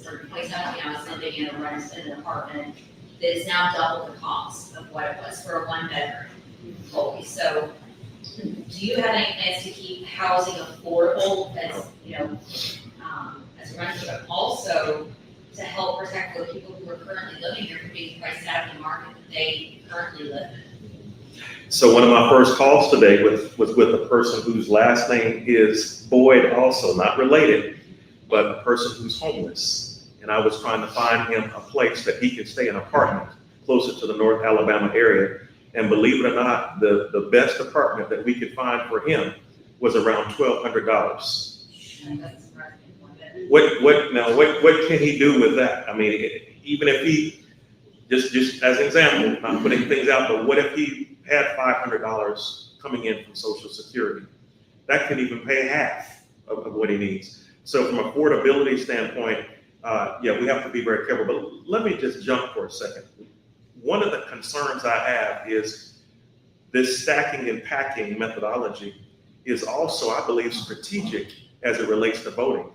or 2017, I was living in an apartment that is now double the cost of what it was for a one-bedroom fully. So do you have any plans to keep housing affordable as, as a rental, but also to help protect the people who are currently living here from being priced out of the market that they currently live in? So one of my first calls today was with a person whose last name is Boyd also, not related, but a person who's homeless. And I was trying to find him a place that he could stay in an apartment closer to the North Alabama area. And believe it or not, the best apartment that we could find for him was around $1,200. What can he do with that? I mean, even if he, just as an example, not putting things out, but what if he had $500 coming in from Social Security? That can even pay half of what he needs. So from an affordability standpoint, we have to be very careful. But let me just jump for a second. One of the concerns I have is this stacking and packing methodology is also, I believe, strategic as it relates to voting.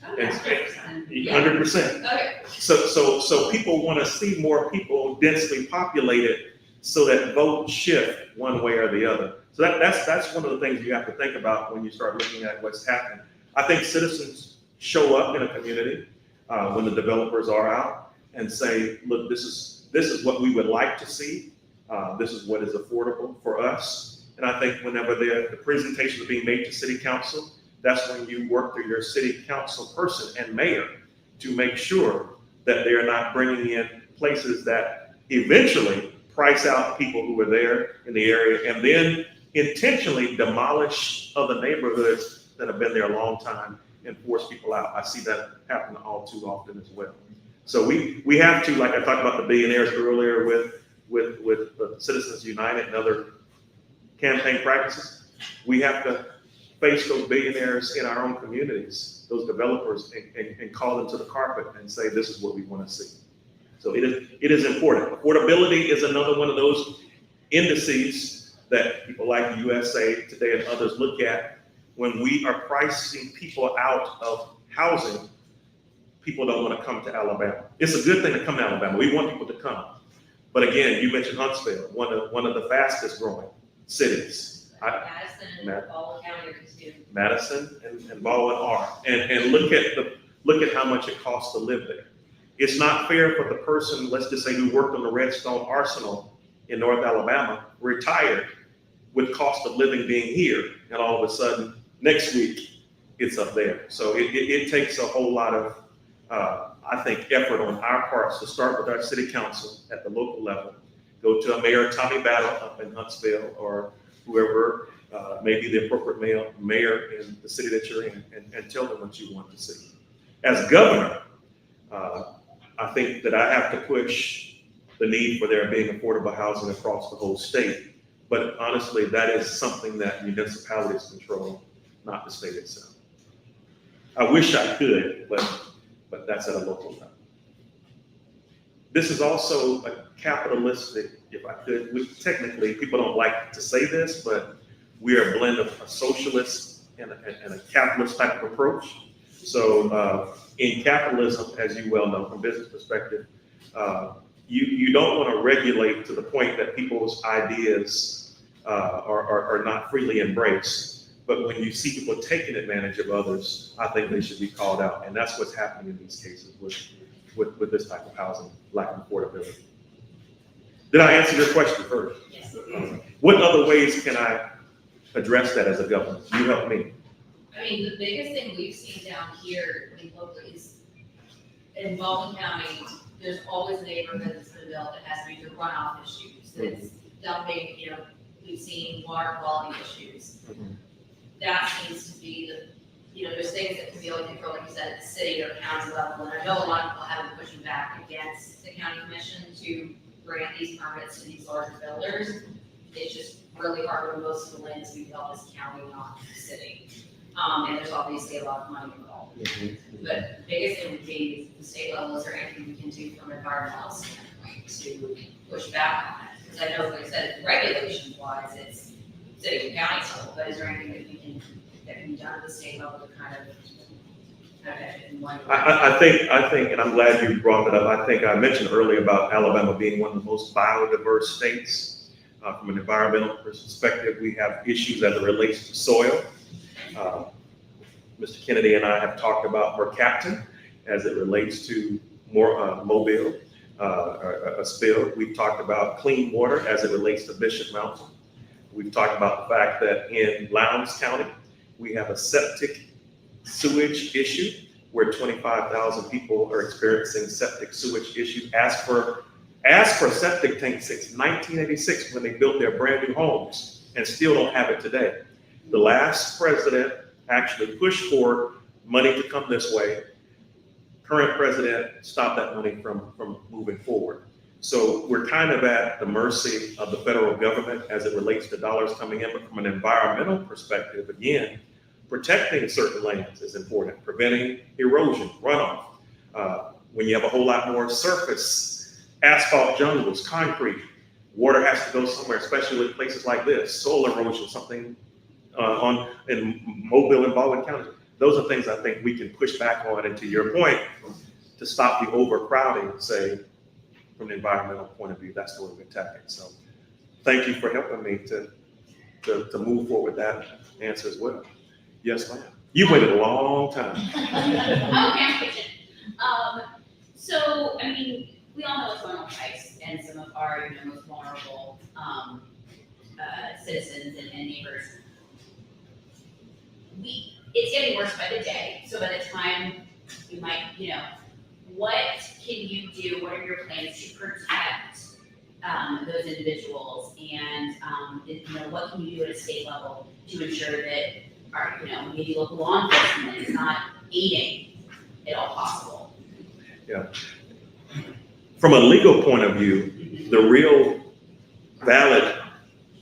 And 100%. Okay. So people want to see more people densely populated so that votes shift one way or the other. So that's one of the things you have to think about when you start looking at what's happening. I think citizens show up in a community when the developers are out and say, look, this is what we would like to see. This is what is affordable for us. And I think whenever the presentations are being made to city council, that's when you work through your city council person and mayor to make sure that they're not bringing in places that eventually price out people who are there in the area and then intentionally demolish other neighborhoods that have been there a long time and force people out. I see that happen all too often as well. So we have to, like I talked about the billionaires earlier with Citizens United and other campaign practices, we have to face those billionaires in our own communities, those developers, and call them to the carpet and say, this is what we want to see. So it is important. Affordability is another one of those indices that people like USA Today and others look at. When we are pricing people out of housing, people don't want to come to Alabama. It's a good thing to come to Alabama. We want people to come. But again, you mentioned Huntsville, one of the fastest growing cities. Madison and Baldwin County are too. Madison and Baldwin are. And look at how much it costs to live there. It's not fair for the person, let's just say, who worked on the Redstone Arsenal in North Alabama, retired, with cost of living being here, and all of a sudden, next week, it's up there. So it takes a whole lot of, I think, effort on our parts to start with our city council at the local level, go to a Mayor Tommy Battle up in Huntsville or whoever may be the appropriate mayor in the city that you're in, and tell them what you want to see. As governor, I think that I have to push the need for there being affordable housing across the whole state. But honestly, that is something that municipalities control, not the state itself. I wish I could, but that's at a local level. This is also a capitalistic, if I could, technically, people don't like to say this, but we are a blend of a socialist and a capitalist type of approach. So in capitalism, as you well know from business perspective, you don't want to regulate to the point that people's ideas are not freely embraced. But when you see people taking advantage of others, I think they should be called out. And that's what's happening in these cases with this type of housing, lack of affordability. Did I answer your question first? Yes. What other ways can I address that as a governor? You help me. I mean, the biggest thing we've seen down here locally is in Baldwin County, there's always a neighborhood that's been built that has major runoff issues. It's dumping, we've seen water quality issues. that seems to be the, there's things that can be only controlled, like you said, at the city or county level. And I know a lot of people have been pushing back against the county commission to grant these permits to these large builders. It's just really hard when most of the land is being developed as county, not city. And there's obviously a lot of money involved. But the biggest thing would be the state level, is there anything we can do from an environmental standpoint to push back on it? Because I know, like I said, regulation wise, it's city and county level, but is there anything that can be done at the state level to kind of head in one direction? I think, and I'm glad you brought it up. I think I mentioned earlier about Alabama being one of the most biodiverse states. From an environmental perspective, we have issues as it relates to soil. Mr. Kennedy and I have talked about Mercaptan as it relates to Mobile, a spill. We've talked about clean water as it relates to Bishop Mountain. We've talked about the fact that in Lowndes County, we have a septic sewage issue where 25,000 people are experiencing septic sewage issues. Ask for septic tanks since 1986 when they built their brand new homes, and still don't have it today. The last president actually pushed for money to come this way. Current president stopped that money from moving forward. So we're kind of at the mercy of the federal government as it relates to dollars coming in. But from an environmental perspective, again, protecting certain lands is important, preventing erosion, runoff. When you have a whole lot more surface, asphalt jungles, concrete, water has to go somewhere, especially with places like this, soil erosion, something in Mobile and Baldwin County. Those are things I think we can push back on. And to your point, to stop the overcrowding, say, from the environmental point of view, that's the way we attack it. So thank you for helping me to move forward with that answer as well. Yes, ma'am. You waited a long time. Oh, gas station. So, I mean, we all know what's going on with ICE and some of our, most vulnerable, citizens and neighbors. It's getting worse by the day, so by the time you might, what can you do, what are your plans to protect, those individuals? And, what can you do at a state level to ensure that our, maybe local law enforcement is not aiding at all possible? Yeah. From a legal point of view, the real valid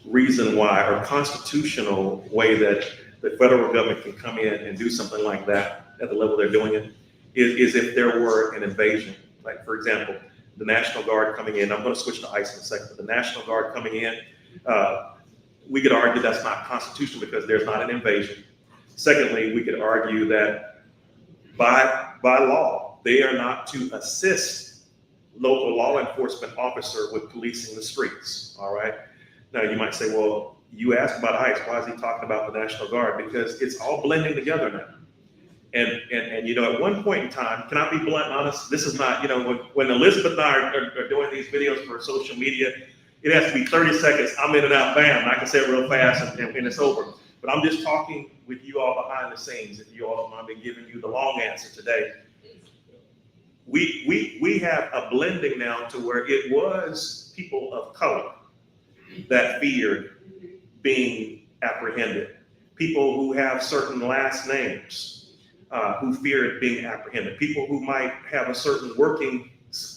reason why, or constitutional way that the federal government can come in and do something like that at the level they're doing it is if there were an invasion. Like, for example, the National Guard coming in. I'm going to switch to ICE in a second, but the National Guard coming in, we could argue that's not constitutional because there's not an invasion. Secondly, we could argue that by law, they are not to assist local law enforcement officer with policing the streets, all right? Now, you might say, well, you asked about ICE, why is he talking about the National Guard? Because it's all blending together now. And at one point in time, can I be blunt and honest? This is not, when Elizabeth and I are doing these videos for social media, it has to be 30 seconds, I'm in and out, bam, and I can say it real fast and it's over. But I'm just talking with you all behind the scenes. If you all don't mind me giving you the long answer today. We have a blending now to where it was people of color that feared being apprehended. People who have certain last names who feared being apprehended. People who might have a certain working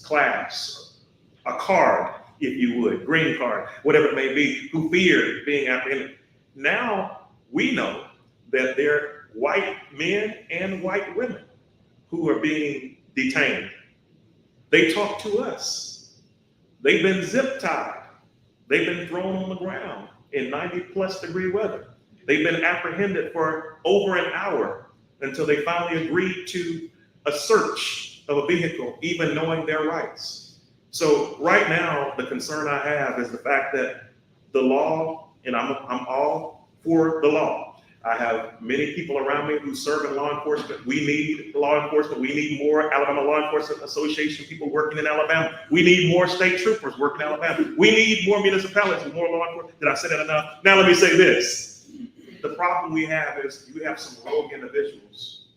class, a card, if you would, green card, whatever it may be, who feared being apprehended. Now we know that there are white men and white women who are being detained. They talk to us. They've been zip tied. They've been thrown on the ground in 90+ degree weather. They've been apprehended for over an hour until they finally agreed to a search of a vehicle, even knowing their rights. So right now, the concern I have is the fact that the law, and I'm all for the law. I have many people around me who serve in law enforcement. We need law enforcement. We need more Alabama Law Enforcement Association people working in Alabama. We need more state troopers working in Alabama. We need more municipalities and more law enforcement. Did I say that enough? Now let me say this. The problem we have is you have some rogue individuals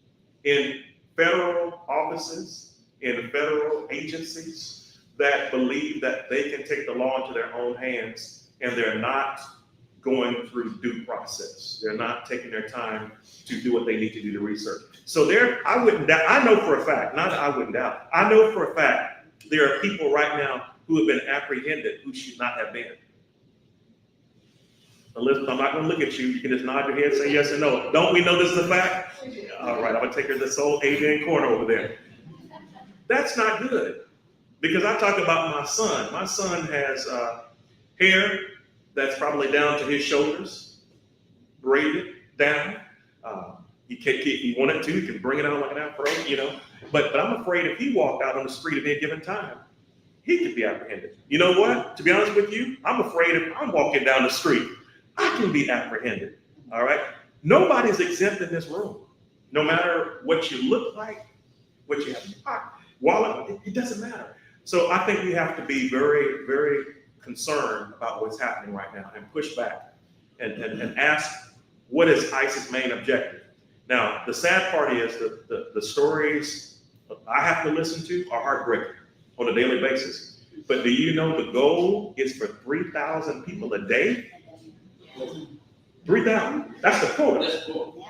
in federal offices, in federal agencies that believe that they can take the law into their own hands, and they're not going through due process. They're not taking their time to do what they need to do to research. So I wouldn't doubt, I know for a fact, not I wouldn't doubt, I know for a fact there are people right now who have been apprehended who should not have been. Elizabeth, I'm not gonna look at you. You can just nod your head, say yes or no. Don't we know this is a fact? All right, I'm gonna take her to this old amen corner over there. That's not good. Because I talk about my son. My son has hair that's probably down to his shoulders, braided down. He wanted to, he can bring it out like an afro, you know. But I'm afraid if he walked out on the street at any given time, he could be apprehended. You know what? To be honest with you, I'm afraid if I'm walking down the street, I can be apprehended. All right? Nobody's exempt in this room. No matter what you look like, what you have in your pocket, wallet, it doesn't matter. So I think we have to be very, very concerned about what's happening right now and push back and ask, what is ICE's main objective? Now, the sad part is that the stories I have to listen to are heartbreaking on a daily basis. But do you know the goal is for 3,000 people a day? 3,000. That's the quota. That's cool.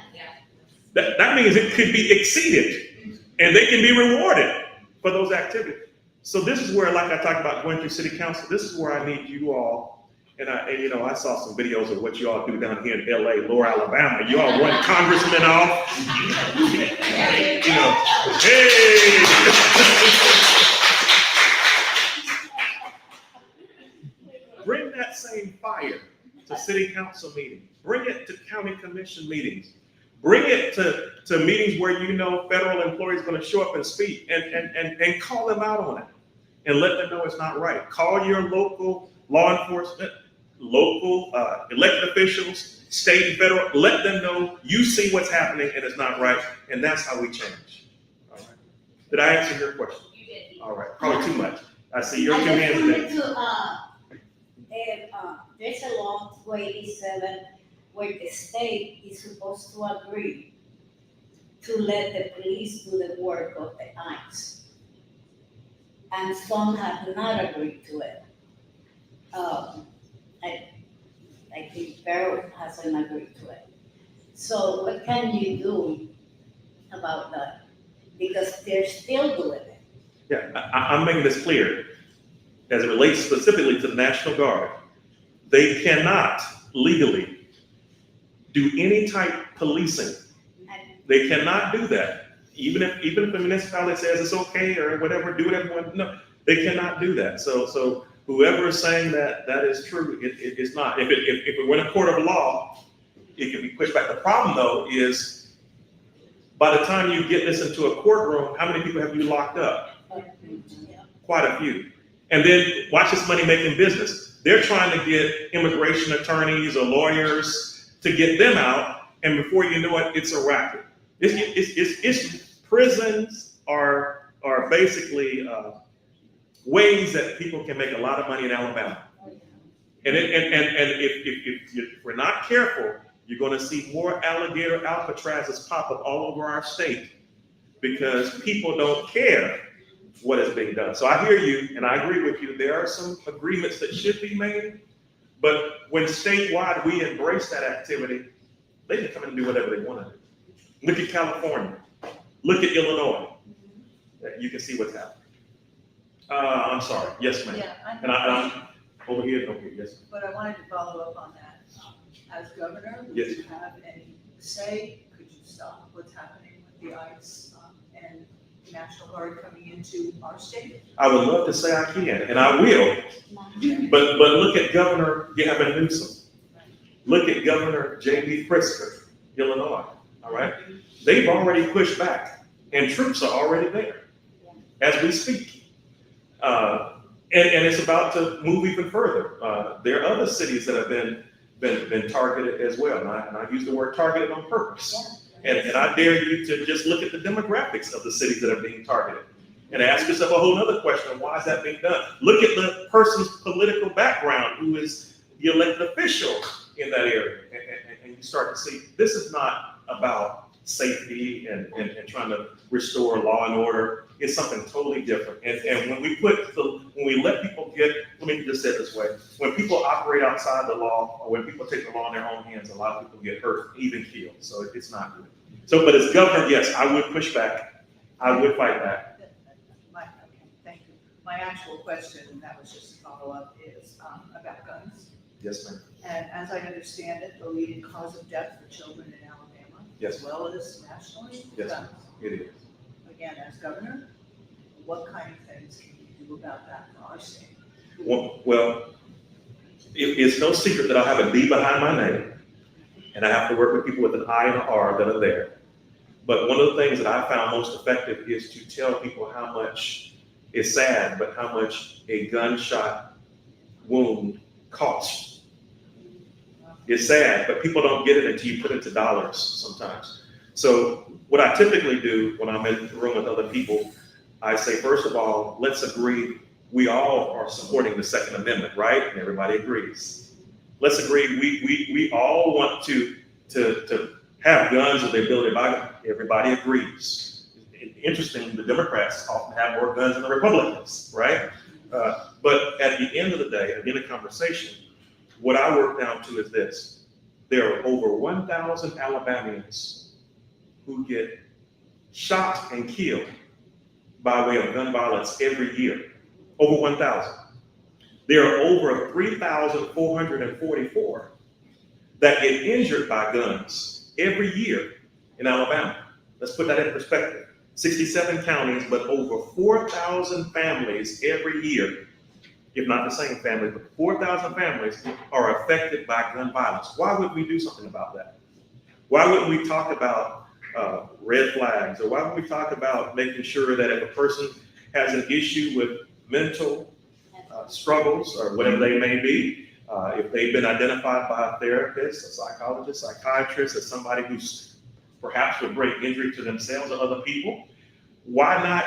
That means it could be exceeded and they can be rewarded for those activities. So this is where, like I talked about going through city council, this is where I need you all. And you know, I saw some videos of what you all do down here in LA, Lower Alabama. You all run congressmen off. You know, hey. Bring that same fire to city council meetings. Bring it to county commission meetings. Bring it to meetings where you know federal employees are going to show up and speak and call them out on it and let them know it's not right. Call your local law enforcement, local elected officials, state and federal, let them know you see what's happening and it's not right, and that's how we change. All right. Did I answer your question? You did. All right, probably too much. I see your two hands there. There's a law 287 where the state is supposed to agree to let the police do the work of the ICE. And some have not agreed to it. I think Barrow hasn't agreed to it. So what can you do about that? Because they're still doing it. Yeah, I'm making this clear as it relates specifically to the National Guard. They cannot legally do any type policing. They cannot do that. Even if the municipality says it's okay or whatever, do whatever. No, they cannot do that. So whoever is saying that is true, it's not. If it went a court of law, it can be pushed back. The problem though is by the time you get this into a courtroom, how many people have you locked up? Quite a few. And then watch this money making business. They're trying to get immigration attorneys or lawyers to get them out, and before you know it, it's a racket. It's prisons are basically ways that people can make a lot of money in Alabama. And if we're not careful, you're going to see more alligator Alcatrazes pop up all over our state because people don't care what is being done. So I hear you, and I agree with you. There are some agreements that should be made, but when statewide we embrace that activity, they can come in and do whatever they want to do. Look at California. Look at Illinois. You can see what's happening. I'm sorry. Yes, ma'am. Yeah, And I'm over here. Okay, yes. but I wanted to follow up on that. As governor, would Yes. you have any say? Could you stop what's happening with the ICE and the National Guard coming into our state? I would love to say I can, and I will. But look at Governor Gavin Newsom. Look at Governor J.B. Pritzker, Illinois. All right, they've already pushed back, and troops are already there as we speak. And it's about to move even further. There are other cities that have been targeted as well, and I use the word targeted on purpose. And I dare you to just look at the demographics of the cities that are being targeted and ask yourself a whole other question: why is that being done? Look at the person's political background, who is the elected official in that area, and you start to see this is not about safety and trying to restore law and order is something totally different. And when we let people let me just say it this way, when people operate outside the law, or when people take the law in their own hands, a lot of people get hurt, even killed. So it's not good. So, but as governor, yes, I would push back. I would fight back. Okay, thank you. My actual question, and that was just a follow-up, is about guns. Yes, ma'am. And as I understand it, the leading cause of death for children in Alabama, Yes. as well as nationally, Yes, guns. it is. Again, as governor, what kind of things can you do about that for our state? Well, it's no secret that I have a D behind my name, and I have to work with people with an I and an R that are there. But one of the things that I found most effective is to tell people how much, it's sad, but how much a gunshot wound costs. It's sad, but people don't get it until you put it to dollars sometimes. So what I typically do when I'm in the room with other people, I say, first of all, let's agree we all are supporting the Second Amendment, right? And everybody agrees. Let's agree we all want to have guns or the ability to buy them. Everybody agrees. Interesting, the Democrats often have more guns than the Republicans, right? But at the end of the day, at the end of the conversation, what I work down to is this. There are over 1,000 Alabamians who get shot and killed by way of gun violence every year. Over 1,000. There are over 3,444 that get injured by guns every year in Alabama. Let's put that in perspective. 67 counties, but over 4,000 families every year, if not the same family, but 4,000 families are affected by gun violence. Why would we do something about that? Why wouldn't we talk about red flags? Or why wouldn't we talk about making sure that if a person has an issue with mental struggles or whatever they may be, if they've been identified by a therapist, a psychologist, psychiatrist, as somebody who's perhaps would bring injury to themselves or other people, why not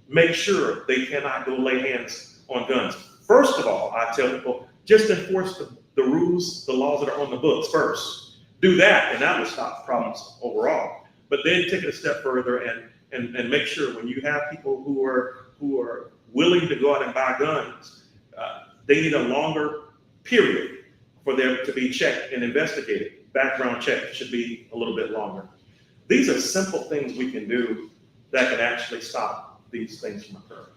make sure they cannot go lay hands on guns? First of all, I tell people, just enforce the rules, the laws that are on the books first. Do that, and that will stop problems overall. But then take it a step further and make sure when you have people who are willing to go out and buy guns, they need a longer period for them to be checked and investigated. Background check should be a little bit longer. These are simple things we can do that can actually stop these things from occurring.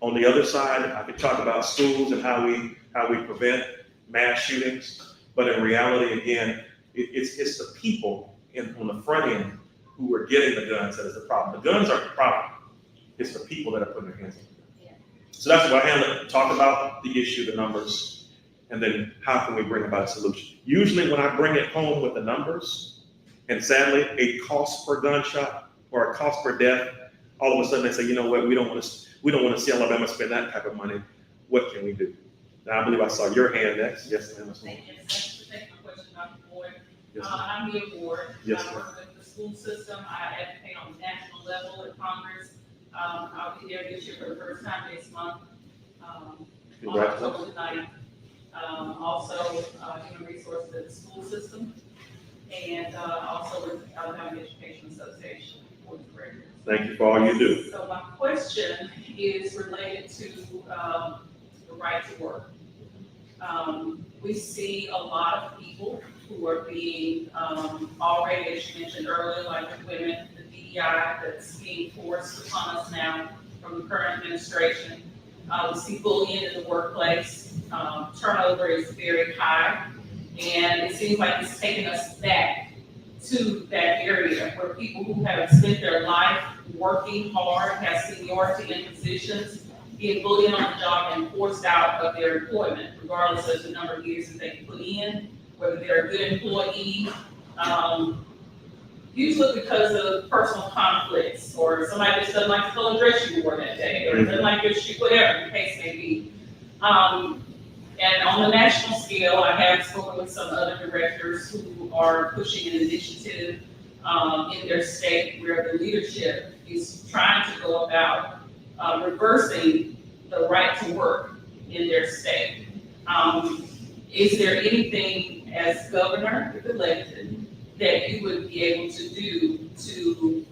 On the other side, I could talk about schools and how we prevent mass shootings, but in reality, again, it's the people on the front end who are getting the guns that is the problem. The guns aren't the problem. It's the people that are putting their hands on them. So that's what I handle. Talk about the issue, the numbers, and then how can we bring about a solution? Usually when I bring it home with the numbers, and sadly, a cost per gunshot or a cost per death, all of a sudden they say, you know what, we don't want to see Alabama spend that type of money. What can we do? Now, I believe I saw your hand next. Yes, ma'am. Thank you. Thanks for taking my question, Dr. Boyd. Yes, ma'am. I'm Mia Ward. Yes, I ma'am. work with the school system. I advocate on the national level at Congress. I'll be there this year for the first time this month. On October the 9th. Also, human resources at the school system, and also with the Alabama Education Association for the directors. Thank you for all you do. So my question is related to the right to work. We see a lot of people who are being already, as you mentioned earlier, like the women, the DEI that's being forced upon us now from the current administration. We see bullying in the workplace. Turnover is very high, and it seems like it's taking us back to that area where people who have spent their life working hard, have seniority in positions, being bullied on the job and forced out of their employment, regardless of the number of years that they put in, whether they're a good employee, usually because of personal conflicts, or somebody just doesn't like the color dress you wore that day, or doesn't like your shoe, whatever the case may be. And on the national scale, I have spoken with some other directors who are pushing an initiative in their state where the leadership is trying to go about reversing the right to work in their state. Is there anything as governor, if elected, that you would be able to do to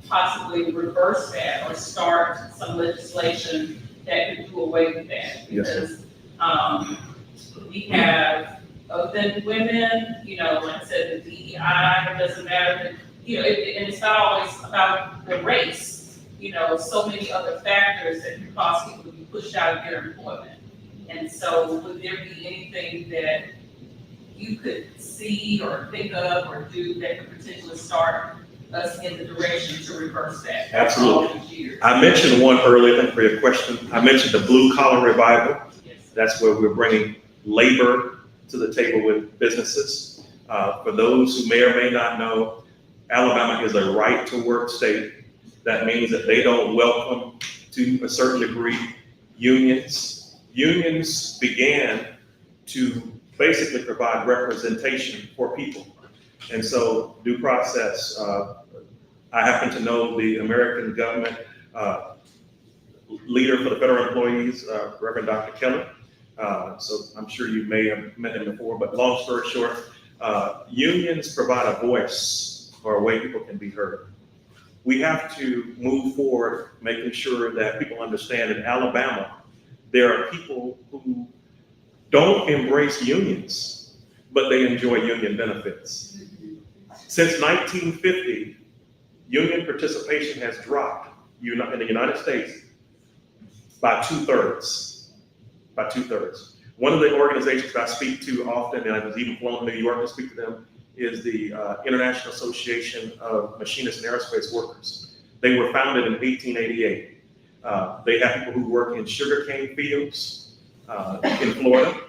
possibly reverse that or start some legislation that could do away with that? Yes, sir. Because, we have offended women, you know, like I said, the DEI, it doesn't matter, you know, and it's not always about the race. You know, so many other factors that can cause people to be pushed out of their employment. And so would there be anything that you could see or think of or do that could potentially start us in the direction to reverse that? Absolutely. All these years? I mentioned one earlier, thank you for your question. I mentioned the blue collar revival. Yes. That's where we're bringing labor to the table with businesses. For those who may or may not know, Alabama is a right to work state. That means that they don't welcome, to a certain degree, unions. Unions began to basically provide representation for people. And so due process, I happen to know the American government leader for the federal employees, Reverend Dr. Keller. So I'm sure you may have met him before, but long story short, unions provide a voice or a way people can be heard. We have to move forward, making sure that people understand in Alabama, there are people who don't embrace unions, but they enjoy union benefits. Since 1950, union participation has dropped in the United States by 2/3. By 2/3. One of the organizations that I speak to often, and I was even flown to New York to speak to them, is the International Association of Machinists and Aerospace Workers. They were founded in 1888. They have people who work in sugarcane fields in Florida.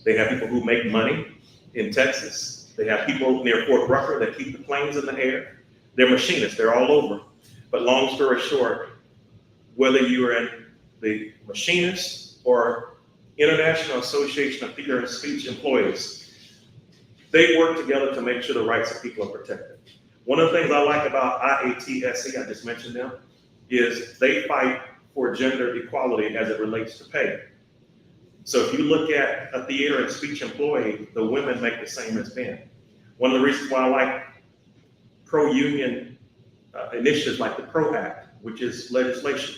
They have people who make money in Texas. They have people near Fort Rucker that keep the planes in the air. They're machinists, they're all over. But long story short, whether you're in the machinist or International Association of Figure and Speech Employees, they work together to make sure the rights of people are protected. One of the things I like about IATSE, I just mentioned them, is they fight for gender equality as it relates to pay. So if you look at a theater and speech employee, the women make the same as men. One of the reasons why I like pro-union initiatives like the PRO Act, which is legislation,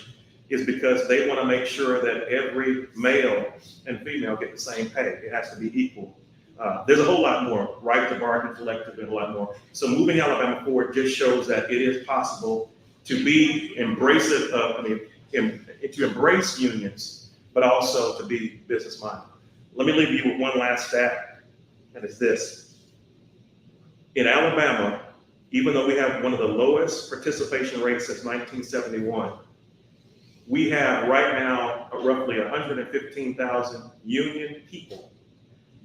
is because they want to make sure that every male and female get the same pay. It has to be equal. There's a whole lot more, right to bargain collective and a lot more. So moving Alabama forward just shows that it is possible to be embracive of, to embrace unions, but also to be business minded. Let me leave you with one last stat, and it's this. In Alabama, even though we have one of the lowest participation rates since 1971, we have right now roughly 115,000 union people.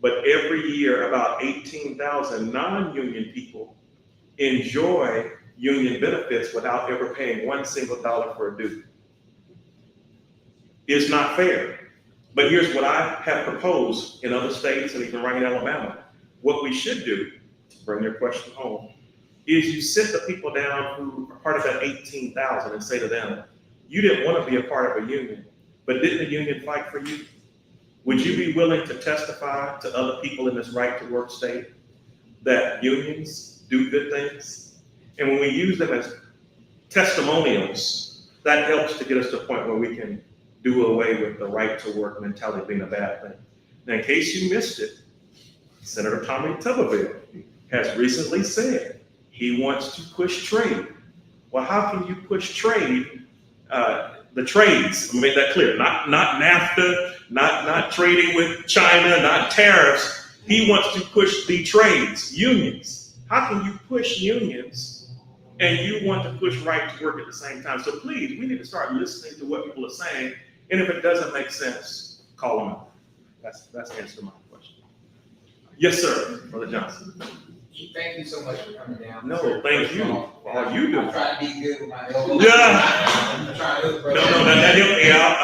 But every year, about 18,000 non-union people enjoy union benefits without ever paying one single dollar for a due. It's not fair. But here's what I have proposed in other states and even right in Alabama. What we should do, to bring your question home, is you sit the people down who are part of that 18,000 and say to them, you didn't want to be a part of a union, but didn't the union fight for you? Would you be willing to testify to other people in this right to work state that unions do good things? And when we use them as testimonials, that helps to get us to a point where we can do away with the right to work mentality being a bad thing. Now, in case you missed it, Senator Tommy Tuberville has recently said he wants to push trade. Well, how can you push trade? The trades, let me make that clear, not NAFTA, not trading with China, not tariffs. He wants to push the trades, unions. How can you push unions and you want to push right to work at the same time? So please, we need to start listening to what people are saying. And if it doesn't make sense, call them out. That's the answer to my question. Yes, sir, Brother Johnson. Thank you so much for coming down. No, thank you for all you do. I'm trying to be good with my elbow. Yeah. I'm trying to look for That helped me out.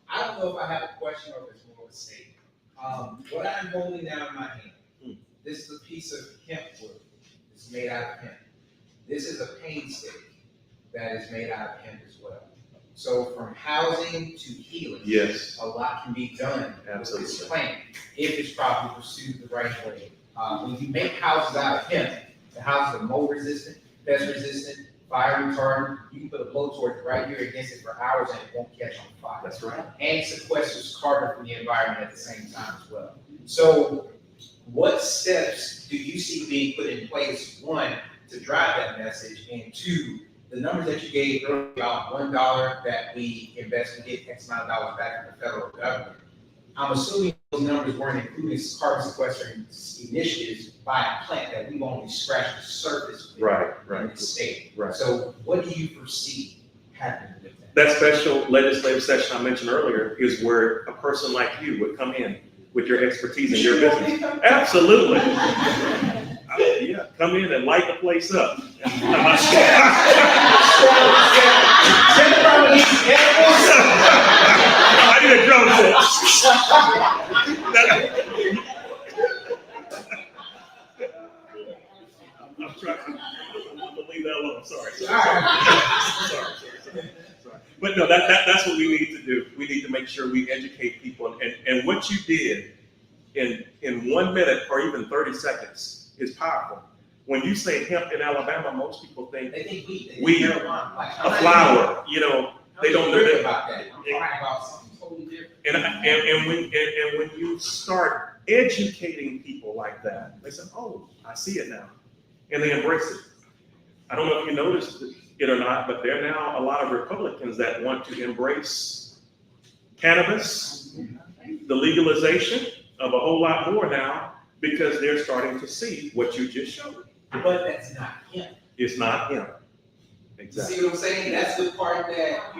I don't know if I have a question or if it's more of a statement. What I'm holding now in my hand, this is a piece of hemp wood. It's made out of hemp. This is a pain stick that is made out of hemp as well. So from housing to healing, Yes. a lot can be done with this Absolutely. plant if it's properly pursued the right way When you make houses out of hemp, the houses are mold resistant, pest resistant, fire retardant. You can put a blowtorch right here against it for hours and it won't catch on fire. That's right. And sequesters carbon from the environment at the same time as well. So what steps do you see being put in place, one, to drive that message, and two, the numbers that you gave earlier about $1 that we invest and get X amount of dollars back from the federal government? I'm assuming those numbers weren't including carbon sequestering initiatives by a plant that we've only scratched the surface with in the state. Right. So what do you foresee happening with that? That special legislative session I mentioned earlier is where a person like you would come in with your expertise and your business. Absolutely. Yeah, come in and light the place up. I need a drum set. I'm trying to leave that alone. Sorry. But no, that's what we need to do. We need to make sure we educate people. And what you did in 1 minute or even 30 seconds is powerful. When you say hemp in Alabama, most people think They think weed, marijuana, a flower. You know, they don't know that. about that. I'm talking about something totally different. And when you start educating people like that, they say, "Oh, I see it now," and they embrace it. I don't know if you noticed it or not, but there are now a lot of Republicans that want to embrace cannabis, the legalization of a whole lot more now, because they're starting to see what you just showed. But that's not him. It's not him. You Exactly. see what I'm saying? That's the part that,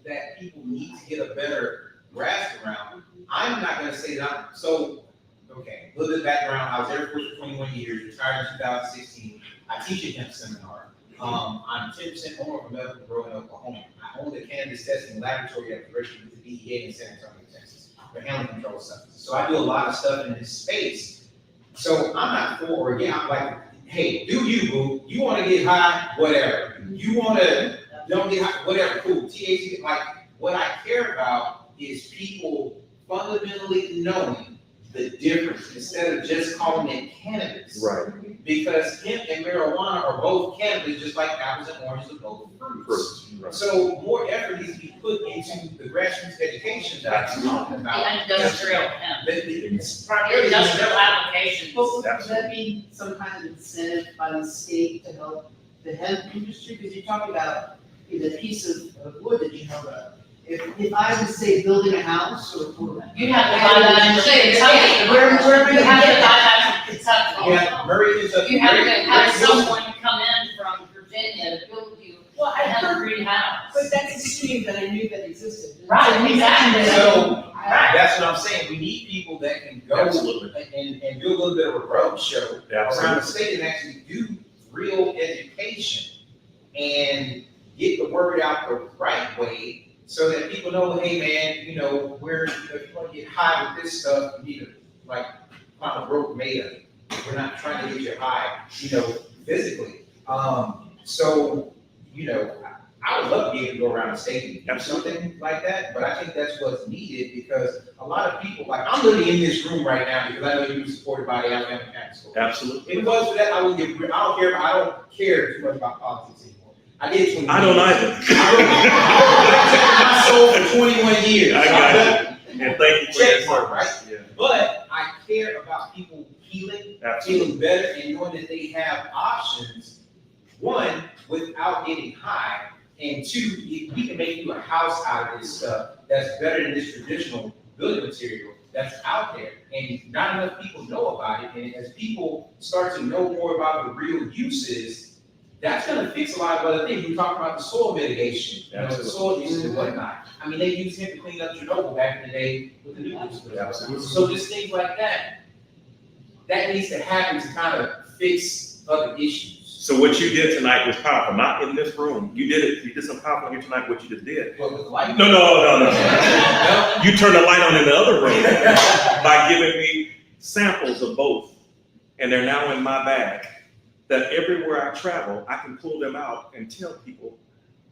that people need to get a better grasp around. I'm not gonna say that, okay, a little bit of background. I was Air Force for 21 years, retired in 2016. I teach a hemp seminar. I'm 10% owner of a medical grow in Oklahoma. I own the cannabis testing laboratory at the University of the DEA in San Antonio, Texas, for handling controlled substances. So I do a lot of stuff in this space. So I'm not for or against. I'm like, hey, do you, boo? You want to get high, whatever. You want to don't get high, whatever. Cool. THC. Like, what I care about is people fundamentally knowing the difference instead of just calling it cannabis. Right. Because hemp and marijuana are both cannabis, just like apples and oranges are both fruits. Right. So more effort needs to be put into the grassroots education that I'm talking about. The industrial hemp, It's primarily industrial applications. Well, would that be some kind of incentive by the state to help the hemp industry? Because you're talking about the piece of wood that you held up. If I was, say, building a house or. You have to buy that in Kentucky. Where You have to buy that in Kentucky. Yeah, Murray is a. You have to have someone come in from Virginia to build you a hemp greenhouse. But that's assuming that I knew that existed. Right, exactly. So, Right. that's what I'm saying, we need people that can go Absolutely. and do a little bit of a road show around Absolutely. the state and actually do real education and get the word out the right way so that people know, hey man, if you want to get high with this stuff, you need to find a rope made of it. We're not trying to get you high, physically. So, I would love to be able to go around the state and do something like that, but I think that's what's needed because a lot of people, like I'm literally in this room right now because I know you were supported by the Alabama Catholic School. Absolutely. If it was for that, I don't care too much about politics anymore. I did 21 I don't years. either. I sold for 21 years. I got it. And thank you for Check your mark, service. right? But I care about people healing, Absolutely. feeling better, and knowing that they have options. One, without getting high, and two, we can make you a house out of this stuff that's better than this traditional building material that's out there. And not enough people know about it. And as people start to know more about the real uses, that's gonna fix a lot of other things. We talked about the soil mitigation, the soil uses and whatnot. I mean, they used hemp to clean up Chernobyl back in the day with the nuclear. Absolutely. So just things like that, that needs to happen to kind of fix other issues. So what you did tonight was powerful, not in this room. You did some powerful here tonight, what you just did. Well, with the light. No. You turned the light on in the other room by giving me samples of both. And they're now in my bag. That everywhere I travel, I can pull them out and tell people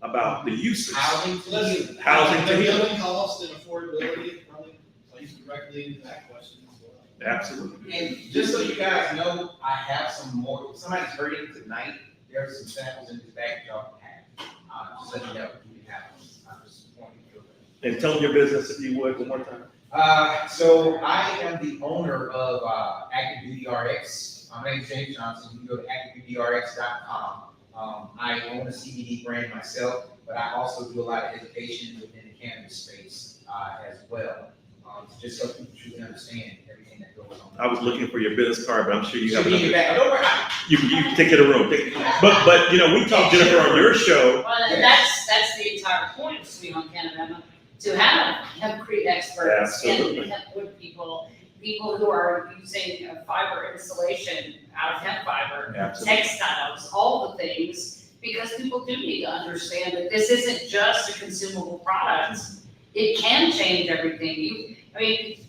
about the uses. Housing to Housing to The heal. building cost and affordability probably plays directly into that question as well. Absolutely. And just so you guys know, I have some more, if somebody's hurting tonight, there's some samples in this bag y'all can have. Just let me know, you can have them. I just want you to know that. And tell them your business if you would one more time. So I am the owner of Active Beauty RX. My name is James Johnson. You can go to activebeautyrx.com. I own a CBD brand myself, but I also do a lot of education within the cannabis space as well. To just help people truly understand everything that goes on. I was looking for your business card, but I'm sure you have Should be in your enough. bag. Don't worry. You can take it to the room. But, you know, we talked, Jennifer, on your show. Well, and that's the entire point of Sweet Home Canada, to have hempcrete experts and Absolutely. hempwood people who are using fiber insulation out of hemp fiber, Absolutely. textiles, all the things, because people do need to understand that this isn't just a consumable product. It can change everything.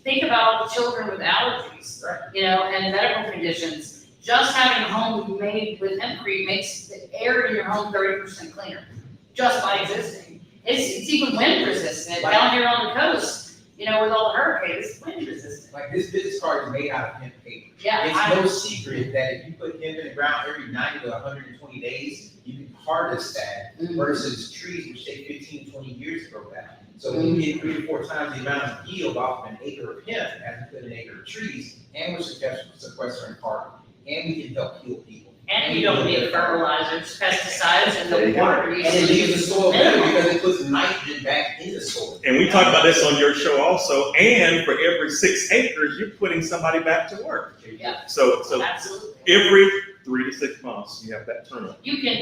Think about all the children with allergies, you know, and medical conditions. Just having a home made with hempcrete makes the air in your home 30% cleaner, just by existing. It's even wind resistant down here on the coast, you know, with all the hurricanes, it's wind resistant. Like this business card is made out of hemp paper. Yeah, It's no secret that if you put hemp in the ground every 90 to 120 days, you can harvest that versus trees which take 15, 20 years to grow back. So we get 3 to 4 times the amount of yield off of an acre of hemp as we put an acre of trees, and we're sequestering carbon, and we can help heal people. and you don't need fertilizers, pesticides, and the water. And it leaves the soil better because it puts nitrogen back in the soil. And we talked about this on your show also, and for every 6 acres, you're putting somebody back to work. Yeah. So Absolutely. every 3 to 6 months, you have that turnover. You can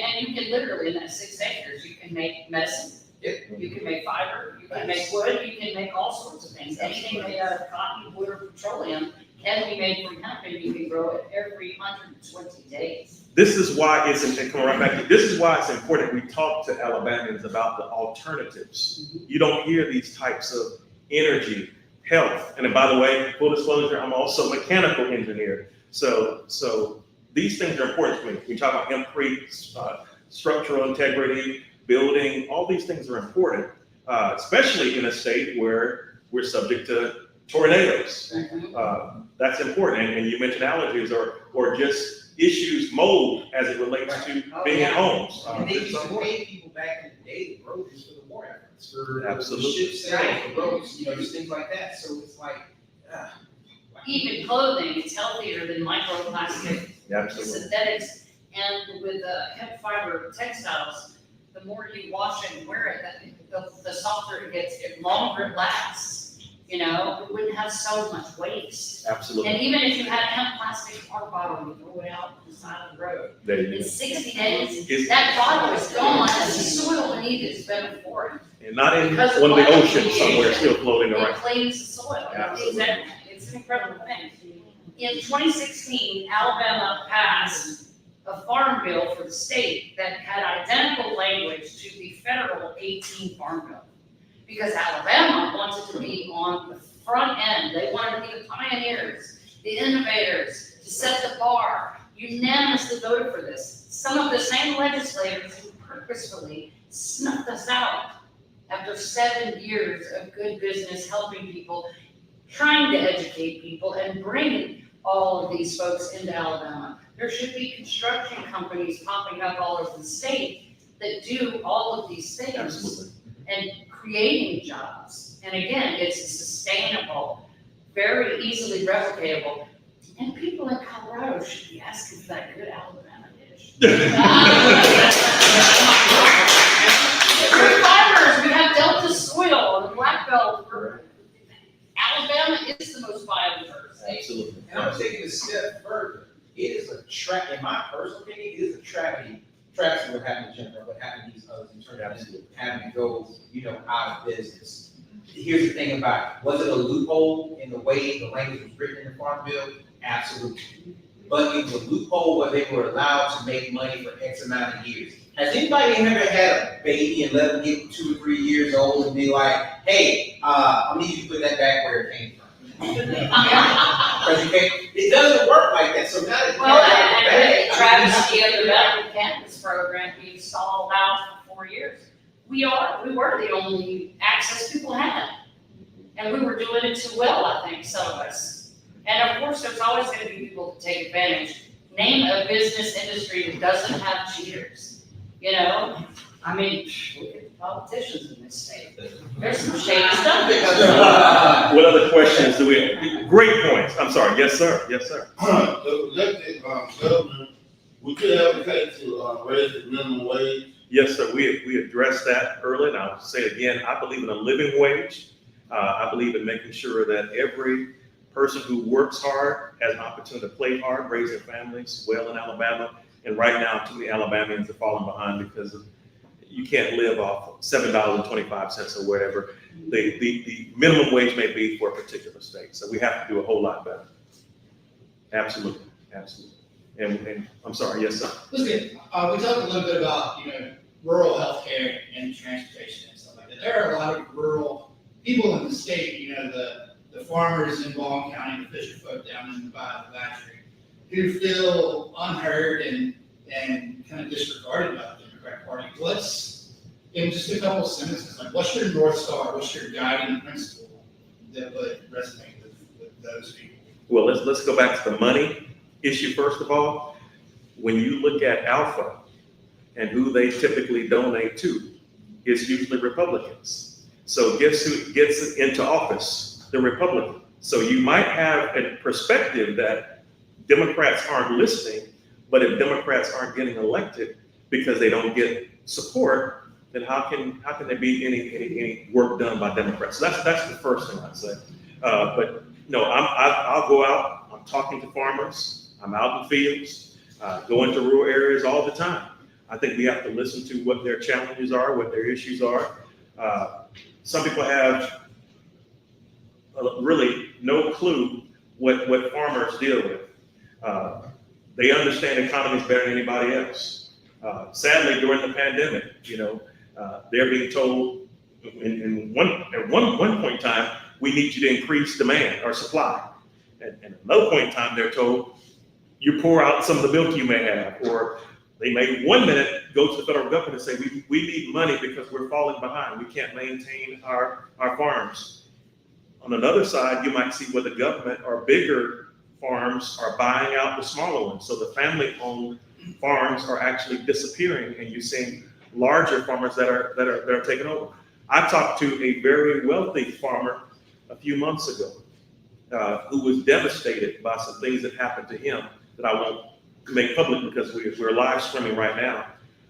literally, in that 6 acres, you can make medicine. You can make fiber, you can make wood, you can make all sorts of things. Anything made out of cotton, wood, or petroleum can be made from hemp, and you can grow it every 120 days. This is why it's, and coming right back to, this is why it's important we talk to Alabamians about the alternatives. You don't hear these types of energy, health, and then, by the way, full disclosure, I'm also a mechanical engineer. So these things are important to me. We talk about hempcrete, structural integrity, building, all these things are important, especially in a state where we're subject to tornadoes. That's important. And you mentioned allergies or just issues, mold as it relates to being in homes. And they used to pay people back in the day to grow this for the war efforts, for Absolutely. the ship sailing, for roads, you know, just things like that. So it's like, Even clothing is healthier than microplastic Absolutely. synthetics. And with hemp fiber textiles, the more you wash and wear it, the softer it gets, the longer it lasts. You know, we wouldn't have so much waste. Absolutely. And even if you had a hemp plastic water bottle, you throw it out on the side of the road. There you In go. 60 days, Is- that bottle is gone, and the soil beneath it is better for it. And not in Because of one of the climate oceans somewhere still floating It around. cleans the soil, Absolutely. it's an incredible thing. In 2016, Alabama passed a farm bill for the state that had identical language to the federal 18 farm bill. Because Alabama wanted to be on the front end, they wanted to be the pioneers, the innovators, to set the bar, unanimously voted for this. Some of the same legislators who purposefully snuffed us out after 7 years of good business, helping people, trying to educate people and bringing all of these folks into Alabama. There should be construction companies popping up all over the state that do all of these things. Absolutely. And creating jobs. And again, it's sustainable, very easily replicatable. And people in Colorado should be asking for that good Alabama dish. We're farmers, we have Delta soil and Black Belt. Alabama is the most viable state. Absolutely. and I'm taking it a step further. It is a in my personal opinion, it is a tragedy what happened to Jennifer, what happened to these others in terms of having to go, you know, out of business. Here's the thing about it. Was it a loophole in the way the language was written in the Farm Bill? Absolutely. But it was a loophole where they were allowed to make money for X amount of years. Has anybody ever had a baby and let them get 2 or 3 years old and be like, hey, I need you to put that back where it came from? Because you can't, it doesn't work like that. So now that you Well, have that and back, travesty of the medical cannabis program being stalled out for 4 years. We were the only access people had. And we were doing it too well, I think, some of us. And of course, there's always gonna be people that take advantage. Name a business industry that doesn't have cheaters, you know? I mean, look at the politicians in this state. There's some shady stuff that goes on. What other questions do we, great points. I'm sorry. Yes, sir. Yes, sir. The elected, government, we could advocate to, raise the minimum wage. Yes, sir. We addressed that earlier, and I'll say it again. I believe in a living wage. I believe in making sure that every person who works hard has an opportunity to play hard, raise their families well in Alabama. And right now, too many Alabamians are falling behind because you can't live off $7.25 or whatever the minimum wage may be for a particular state. So we have to do a whole lot better. Absolutely, absolutely. And I'm sorry, yes, sir. Listen, we talked a little bit about, rural healthcare and transportation and stuff like that. There are a lot of rural people in the state, the farmers in Baldwin County, the fisher folk down by the Latchery, who feel unheard and kind of disregarded by the Democratic Party. Let's, in just a couple of sentences, like, what's your North Star? What's your guiding principle that would resonate with those people? Well, let's go back to the money issue first of all. When you look at Alpha and who they typically donate to, it's usually Republicans. So guess who gets into office? The Republican. So you might have a perspective that Democrats aren't listening, but if Democrats aren't getting elected because they don't get support, then how can there be any work done by Democrats? So that's the first thing I'd say. But no, I'll go out. I'm talking to farmers. I'm out in fields, go into rural areas all the time. I think we have to listen to what their challenges are, what their issues are. Some people have really no clue what farmers deal with. They understand economies better than anybody else. Sadly, during the pandemic, they're being told at one point in time, we need you to increase demand or supply. And at another point in time, they're told, you pour out some of the milk you may have, or they may 1 minute go to the federal government and say, we need money because we're falling behind. We can't maintain our farms. On another side, you might see where the government or bigger farms are buying out the smaller ones. So the family-owned farms are actually disappearing, and you're seeing larger farmers that are taking over. I talked to a very wealthy farmer a few months ago who was devastated by some things that happened to him that I won't make public because we're live streaming right now.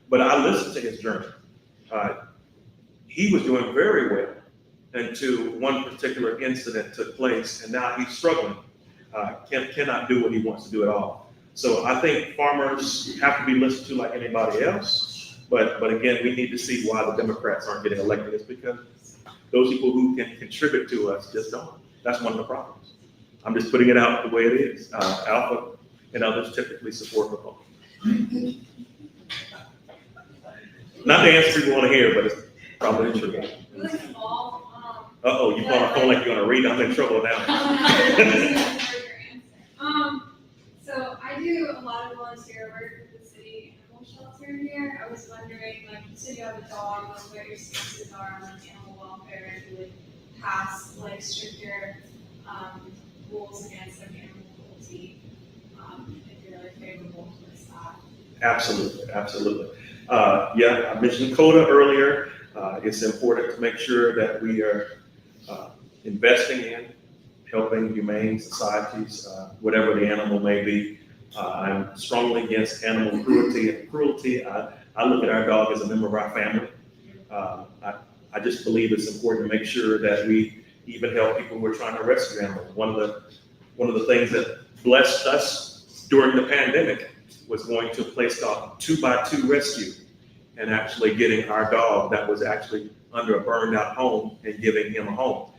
But I listened to his journey. He was doing very well until one particular incident took place, and now he's struggling. Cannot do what he wants to do at all. So I think farmers have to be listened to like anybody else. But again, we need to see why the Democrats aren't getting elected. It's because those people who can contribute to us just don't. That's one of the problems. I'm just putting it out the way it is. Alpha and others typically support Republicans. Not the answer you want to hear, but it's probably the truth. Uh-oh, you on the phone like you're gonna read, I'm in trouble now. So I do a lot of volunteer work with the city animal shelter here. I was wondering, like, you said you have a dog, like, what your stances are on like animal welfare, if you would pass like stricter rules against like animal cruelty, if you're like favorable towards that. Absolutely, absolutely. Yeah, I mentioned CODA earlier. It's important to make sure that we are investing in helping humane societies, whatever the animal may be. I'm strongly against animal cruelty. I look at our dog as a member of our family. I just believe it's important to make sure that we even help people who are trying to rescue animals. One of the things that blessed us during the pandemic was going to a place called 2x2 Rescue and actually getting our dog that was actually under a burned out home and giving him a home.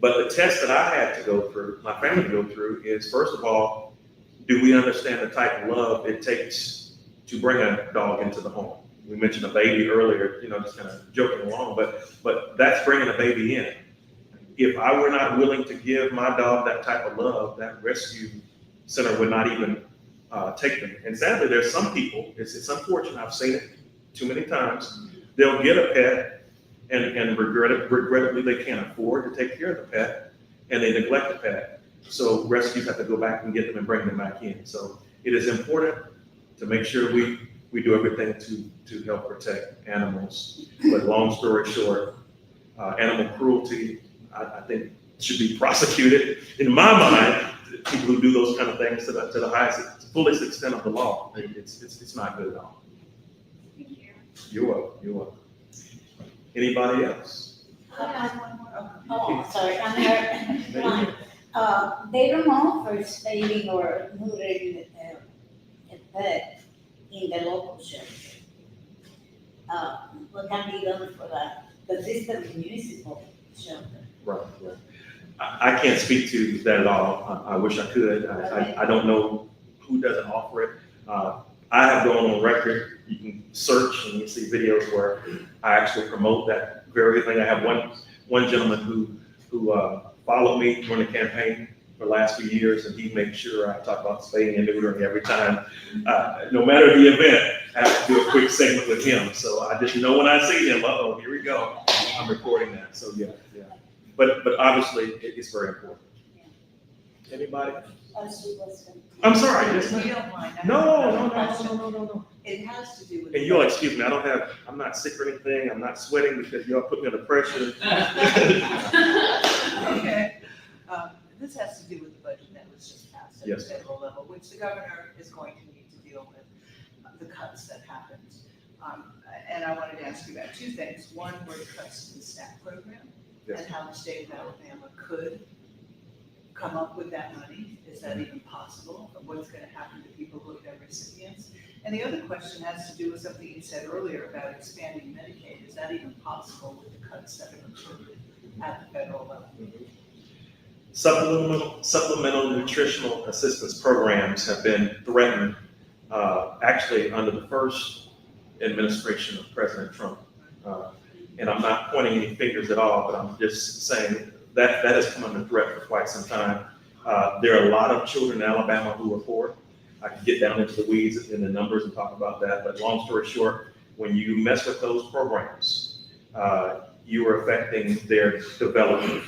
But the test that I had to go through, my family to go through, is first of all, do we understand the type of love it takes to bring a dog into the home? We mentioned a baby earlier, just kind of joking along, but that's bringing a baby in. If I were not willing to give my dog that type of love, that rescue center would not even take them. And sadly, there's some people, it's unfortunate, I've seen it too many times, they'll get a pet and regrettably they can't afford to take care of the pet and they neglect the pet. So rescues have to go back and get them and bring them back in. So it is important to make sure we do everything to help protect animals. But long story short, animal cruelty, I think should be prosecuted. In my mind, people who do those kind of things to the highest, fullest extent of the law, it's not good at all. Thank you. You're welcome, you're welcome. Anybody else? Oh, sorry, I'm here. They don't offer spaying or neutering a pet in the local shelter. What can be done for that? Because it's the municipal shelter. Right, right. I can't speak to that at all. I wish I could. I don't know who doesn't offer it. I have gone on record. You can search and you see videos where I actually promote that very thing. I have one gentleman who followed me during the campaign for the last few years, and he made sure I talk about spaying and neutering every time. No matter the event, I have to do a quick segment with him. So I just know when I see him, uh-oh, here we go. I'm recording that. So yeah. But obviously, it's very important. Anybody? I'm sorry. If you don't mind. I have No. a question. It has to do with. And you'll excuse me, I'm not sick or anything, I'm not sweating because y'all put me under pressure. Okay. This has to do with the budget that was just passed at the Yes. federal level, which the governor is going to need to deal with the cuts that happened. And I wanted to ask you about two things. One were the cuts to the SNAP program Yes. and how the state of Alabama could come up with that money. Is that even possible? Or what's going to happen to people who are their recipients? And the other question has to do with something you said earlier about expanding Medicaid. Is that even possible with the cuts that are included at the federal level? Supplemental nutritional assistance programs have been threatened, actually under the first administration of President Trump. And I'm not pointing any fingers at all, but I'm just saying that has come under threat for quite some time. There are a lot of children in Alabama who are poor. I can get down into the weeds in the numbers and talk about that, but long story short, when you mess with those programs, you are affecting their development.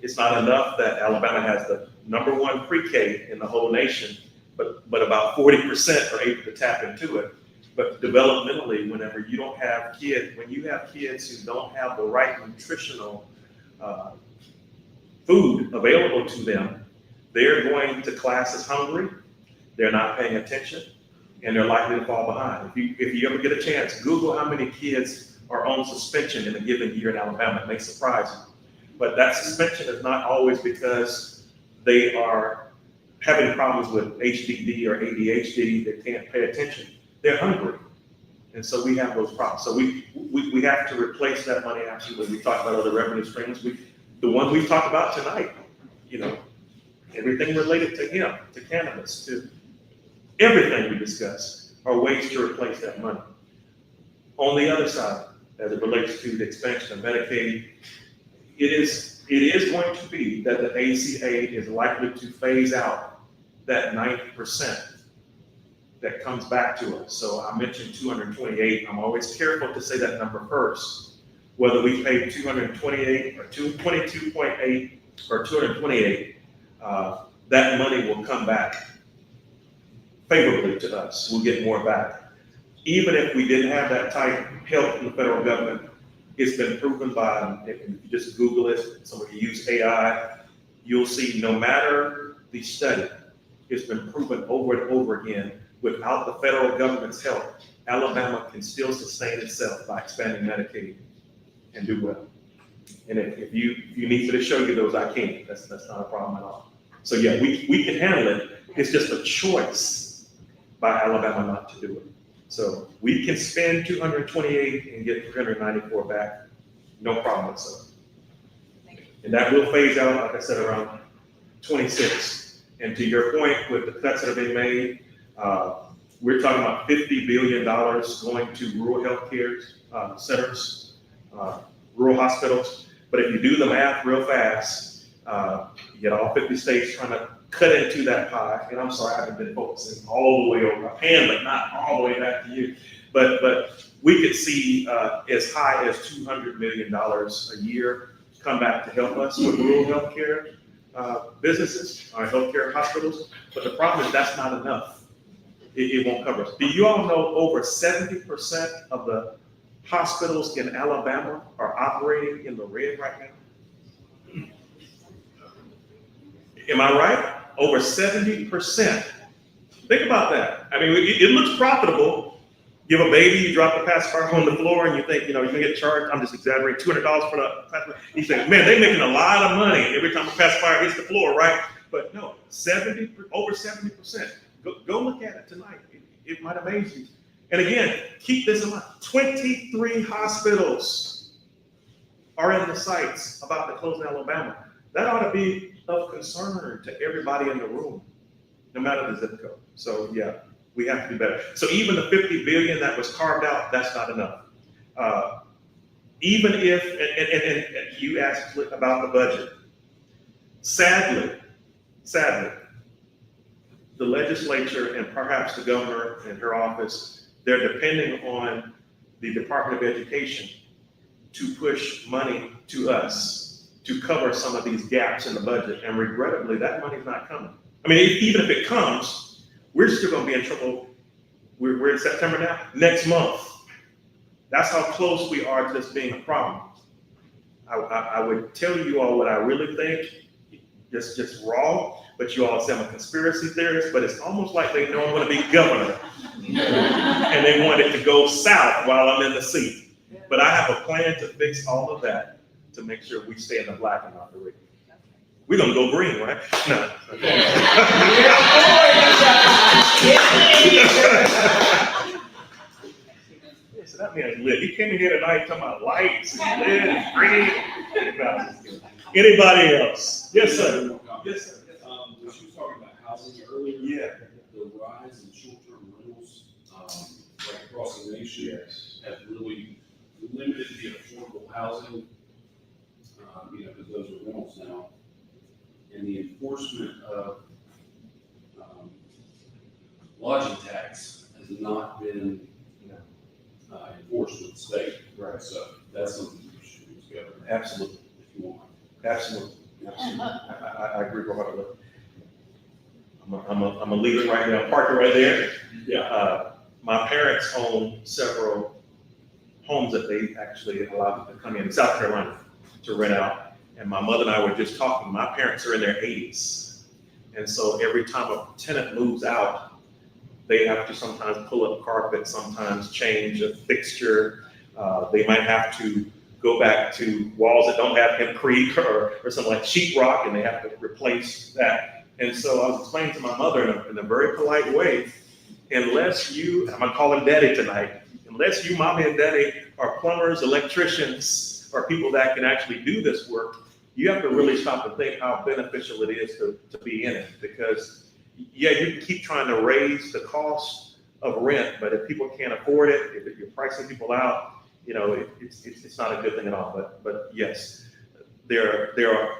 It's not enough that Alabama has the #1 pre-K in the whole nation, but about 40% are able to tap into it. But developmentally, whenever you don't have kids, when you have kids who don't have the right nutritional food available to them, they're going to classes hungry, they're not paying attention, and they're likely to fall behind. If you ever get a chance, Google how many kids are on suspension in a given year in Alabama. It may surprise you. But that suspension is not always because they are having problems with HDD or ADHD, they can't pay attention. They're hungry. And so we have those problems. So we have to replace that money. Absolutely. We talked about other revenue streams. The one we've talked about tonight, everything related to hemp, to cannabis, to everything we discussed are ways to replace that money. On the other side, as it relates to the expansion of Medicaid, it is going to be that the ACA is likely to phase out that 90% that comes back to us. So I mentioned 228. I'm always careful to say that number first. Whether we pay 228 or 222.8 or 228, that money will come back favorably to us. We'll get more back. Even if we didn't have that type of help from the federal government, it's been proven by, if you just Google it, somebody use AI, you'll see no matter the study, it's been proven over and over again, without the federal government's help, Alabama can still sustain itself by expanding Medicaid and do well. And if you need me to show you those, I can. That's not a problem at all. So yeah, we can handle it. It's just a choice by Alabama not to do it. So we can spend 228 and get 394 back, no problem whatsoever. And that will phase out, like I said, around 26. And to your point, with the cuts that have been made, we're talking about $50 billion going to rural healthcare centers, rural hospitals. But if you do the math real fast, you get all 50 states trying to cut into that pie. And I'm sorry, I haven't been focusing all the way over my hand, but not all the way back to you. But we could see as high as $200 million a year come back to help us with rural healthcare. businesses, our healthcare hospitals, but the problem is that's not enough. It won't cover us. Do you all know over 70% of the hospitals in Alabama are operating in the red right now? Am I right? Over 70%. Think about that. I mean, it looks profitable. You have a baby, you drop the pacifier on the floor, and you think, you're gonna get charged, I'm just exaggerating, $200 for the pacifier. You think, man, they're making a lot of money every time a pacifier hits the floor, right? But no, over 70%. Go look at it tonight. It might amaze you. And again, keep this in mind. 23 hospitals are in the sights about to close in Alabama. That ought to be of concern to everybody in the room, no matter the zip code. So yeah, we have to do better. So even the 50 billion that was carved out, that's not enough. Even if, and you asked about the budget. Sadly, the legislature and perhaps the governor and her office, they're depending on the Department of Education to push money to us to cover some of these gaps in the budget. And regrettably, that money's not coming. I mean, even if it comes, we're still gonna be in trouble. We're in September now, next month. That's how close we are to this being a problem. I would tell you all what I really think, just raw, but you all say I'm a conspiracy theorist, but it's almost like they know I'm gonna be governor. And they want it to go south while I'm in the seat. But I have a plan to fix all of that to make sure we stay in the black and not the red. We're gonna go green, right? No. So that man lit. He came in here tonight talking about lights and lit and green. Anybody else? Yes, sir. Yes, sir. When she was talking about housing earlier. Yeah. The rise in short-term rentals, right across the nation, has really limited the affordable housing. Because those are rentals now. And the enforcement of lodging tax has not been enforced with the state. Right. So that's something you should discover. Absolutely. If you want. Absolutely. I agree wholeheartedly. I'm a leader right now, parked right there. Yeah. My parents own several homes that they actually allowed them to come in South Carolina to rent out. And my mother and I were just talking, my parents are in their 80s. And so every time a tenant moves out, they have to sometimes pull up carpet, sometimes change a fixture. They might have to go back to walls that don't have hempcrete or something like sheetrock, and they have to replace that. And so I was explaining to my mother in a very polite way, unless you, I'm gonna call him daddy tonight, unless you, mommy and daddy, are plumbers, electricians, or people that can actually do this work, you have to really stop and think how beneficial it is to be in it. Because yeah, you can keep trying to raise the cost of rent, but if people can't afford it, if you're pricing people out, it's not a good thing at all. But yes, there are,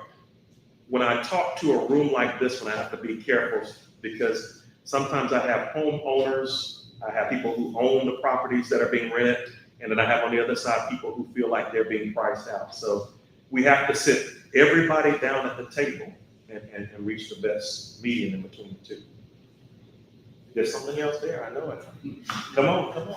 when I talk to a room like this one, I have to be careful because sometimes I have homeowners, I have people who own the properties that are being rented, and then I have on the other side people who feel like they're being priced out. So we have to sit everybody down at the table and reach the best medium in between the two. There's something else there, I know it. Come on.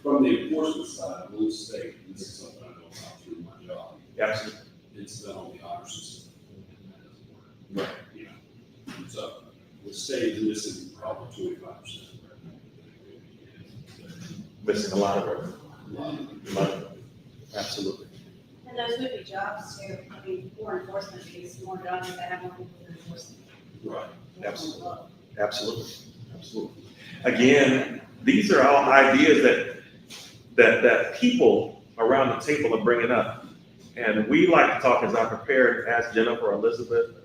From the enforcement side, I will say, this is something I know about through my job. Absolutely. It's done on the honor system. And that doesn't work. Right. Yeah. So the state is missing probably 25%. Missing a lot of revenue. A lot of revenue. Absolutely. And those would be jobs too, I mean, more enforcement fees, more jobs that have more people to enforce them. Right. Absolutely. Again, these are all ideas that people around the table are bringing up. And we like to talk as I prepared, ask Jennifer or Elizabeth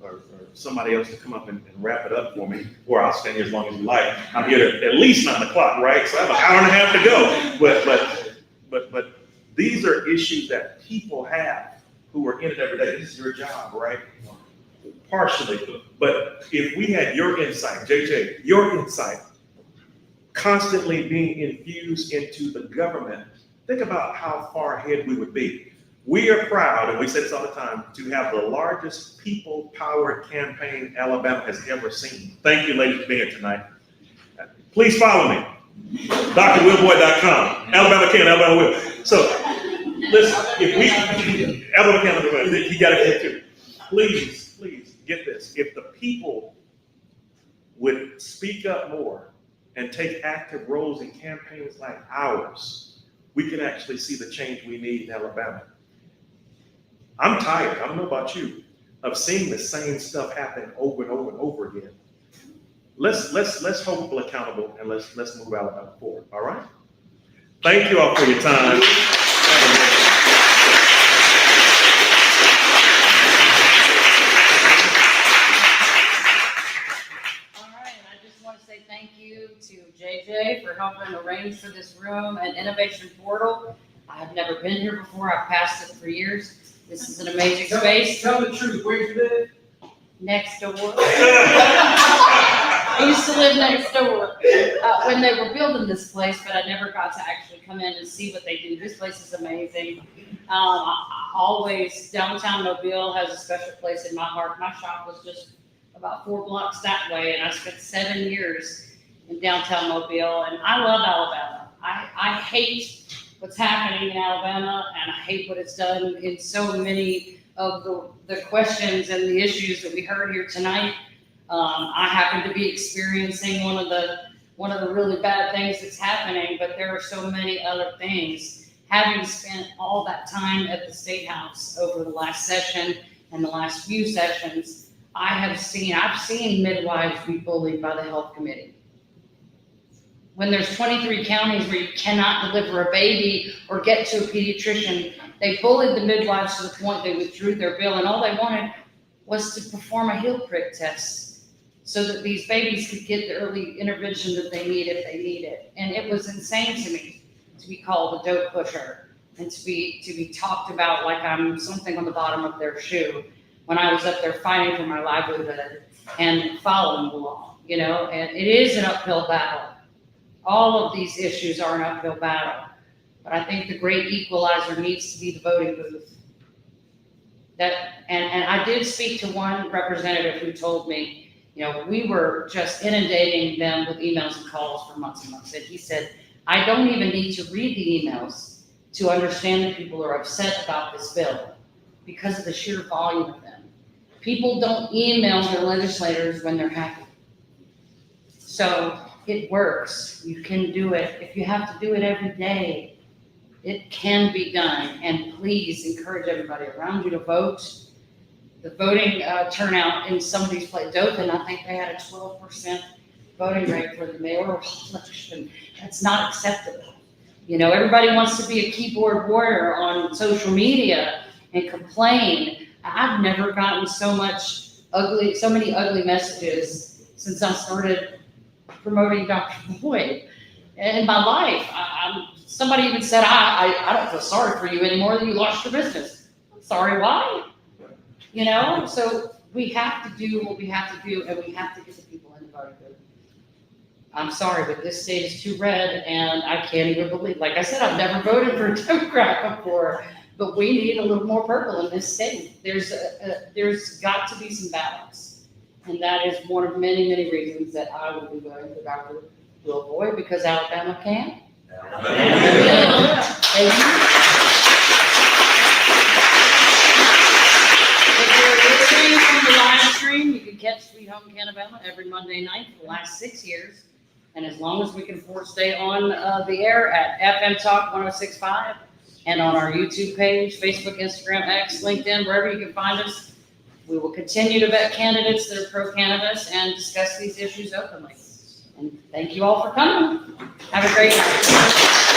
or somebody else to come up and wrap it up for me, or I'll stand here as long as you like. I'm here at least 9 o'clock, right? So I have an hour and a half to go. But these are issues that people have who are in it every day. This is your job, right? Partially. But if we had your insight, JJ, your insight, constantly being infused into the government, think about how far ahead we would be. We are proud, and we say this all the time, to have the largest people-powered campaign Alabama has ever seen. Thank you, ladies, for being here tonight. Please follow me, drwillboy.com. Alabama can, Alabama will. So, listen, if we, Alabama can, Alabama will, you got to get to. Please get this. If the people would speak up more and take active roles in campaigns like ours, we can actually see the change we need in Alabama. I'm tired, I don't know about you, of seeing the same stuff happen over and over and over again. Let's hold people accountable and let's move Alabama forward, all right? Thank you all for your time. Thank you to JJ for helping arrange for this room and Innovation Portal. I've never been here before. I've passed it for years. This is an amazing space. Tell the truth, where you live? Next door. I used to live next door when they were building this place, but I never got to actually come in and see what they do. This place is amazing. Always, downtown Mobile has a special place in my heart. My shop was just about 4 blocks that way, and I spent 7 years in downtown Mobile, and I love Alabama. I hate what's happening in Alabama, and I hate what it's done in so many of the questions and the issues that we heard here tonight. I happen to be experiencing one of the really bad things that's happening, but there are so many other things. Having spent all that time at the State House over the last session and the last few sessions, I've seen midwives be bullied by the health committee. When there's 23 counties where you cannot deliver a baby or get to a pediatrician, they bullied the midwives to the point they withdrew their bill, and all they wanted was to perform a heel prick test so that these babies could get the early intervention that they need if they need it. And it was insane to me to be called a dope pusher and to be talked about like I'm something on the bottom of their shoe when I was up there fighting for my livelihood and following the law, and it is an uphill battle. All of these issues are an uphill battle, but I think the great equalizer needs to be the voting booth. And I did speak to one representative who told me, we were just inundating them with emails and calls for months and months. And he said, I don't even need to read the emails to understand that people are upset about this bill because of the sheer volume of them. People don't email their legislators when they're happy. So it works. You can do it. If you have to do it every day, it can be done. And please encourage everybody around you to vote. The voting turnout in some of these places, Dothan, I think they had a 12% voting rate for the mayoral election. That's not acceptable. Everybody wants to be a keyboard warrior on social media and complain. I've never gotten so many ugly messages since I started promoting Dr. Boyd in my life. Somebody even said, I don't feel sorry for you anymore, that you lost your business. Sorry, why? So we have to do what we have to do, and we have to get the people in the voting booth. I'm sorry, but this state is too red, and I can't even believe, like I said, I've never voted for a Democrat before. But we need a little more purple in this state. There's got to be some balance. And that is one of many, many reasons that I will be voting for Dr. Will Boyd, because Alabama can. Thank you. If you're listening from the live stream, you can catch Sweet Home Alabama every Monday night for the last 6 years. And as long as we can stay on the air at FM Talk 106.5, and on our YouTube page, Facebook, Instagram, X, LinkedIn, wherever you can find us. We will continue to vet candidates that are pro-cannabis and discuss these issues openly. And thank you all for coming. Have a great night.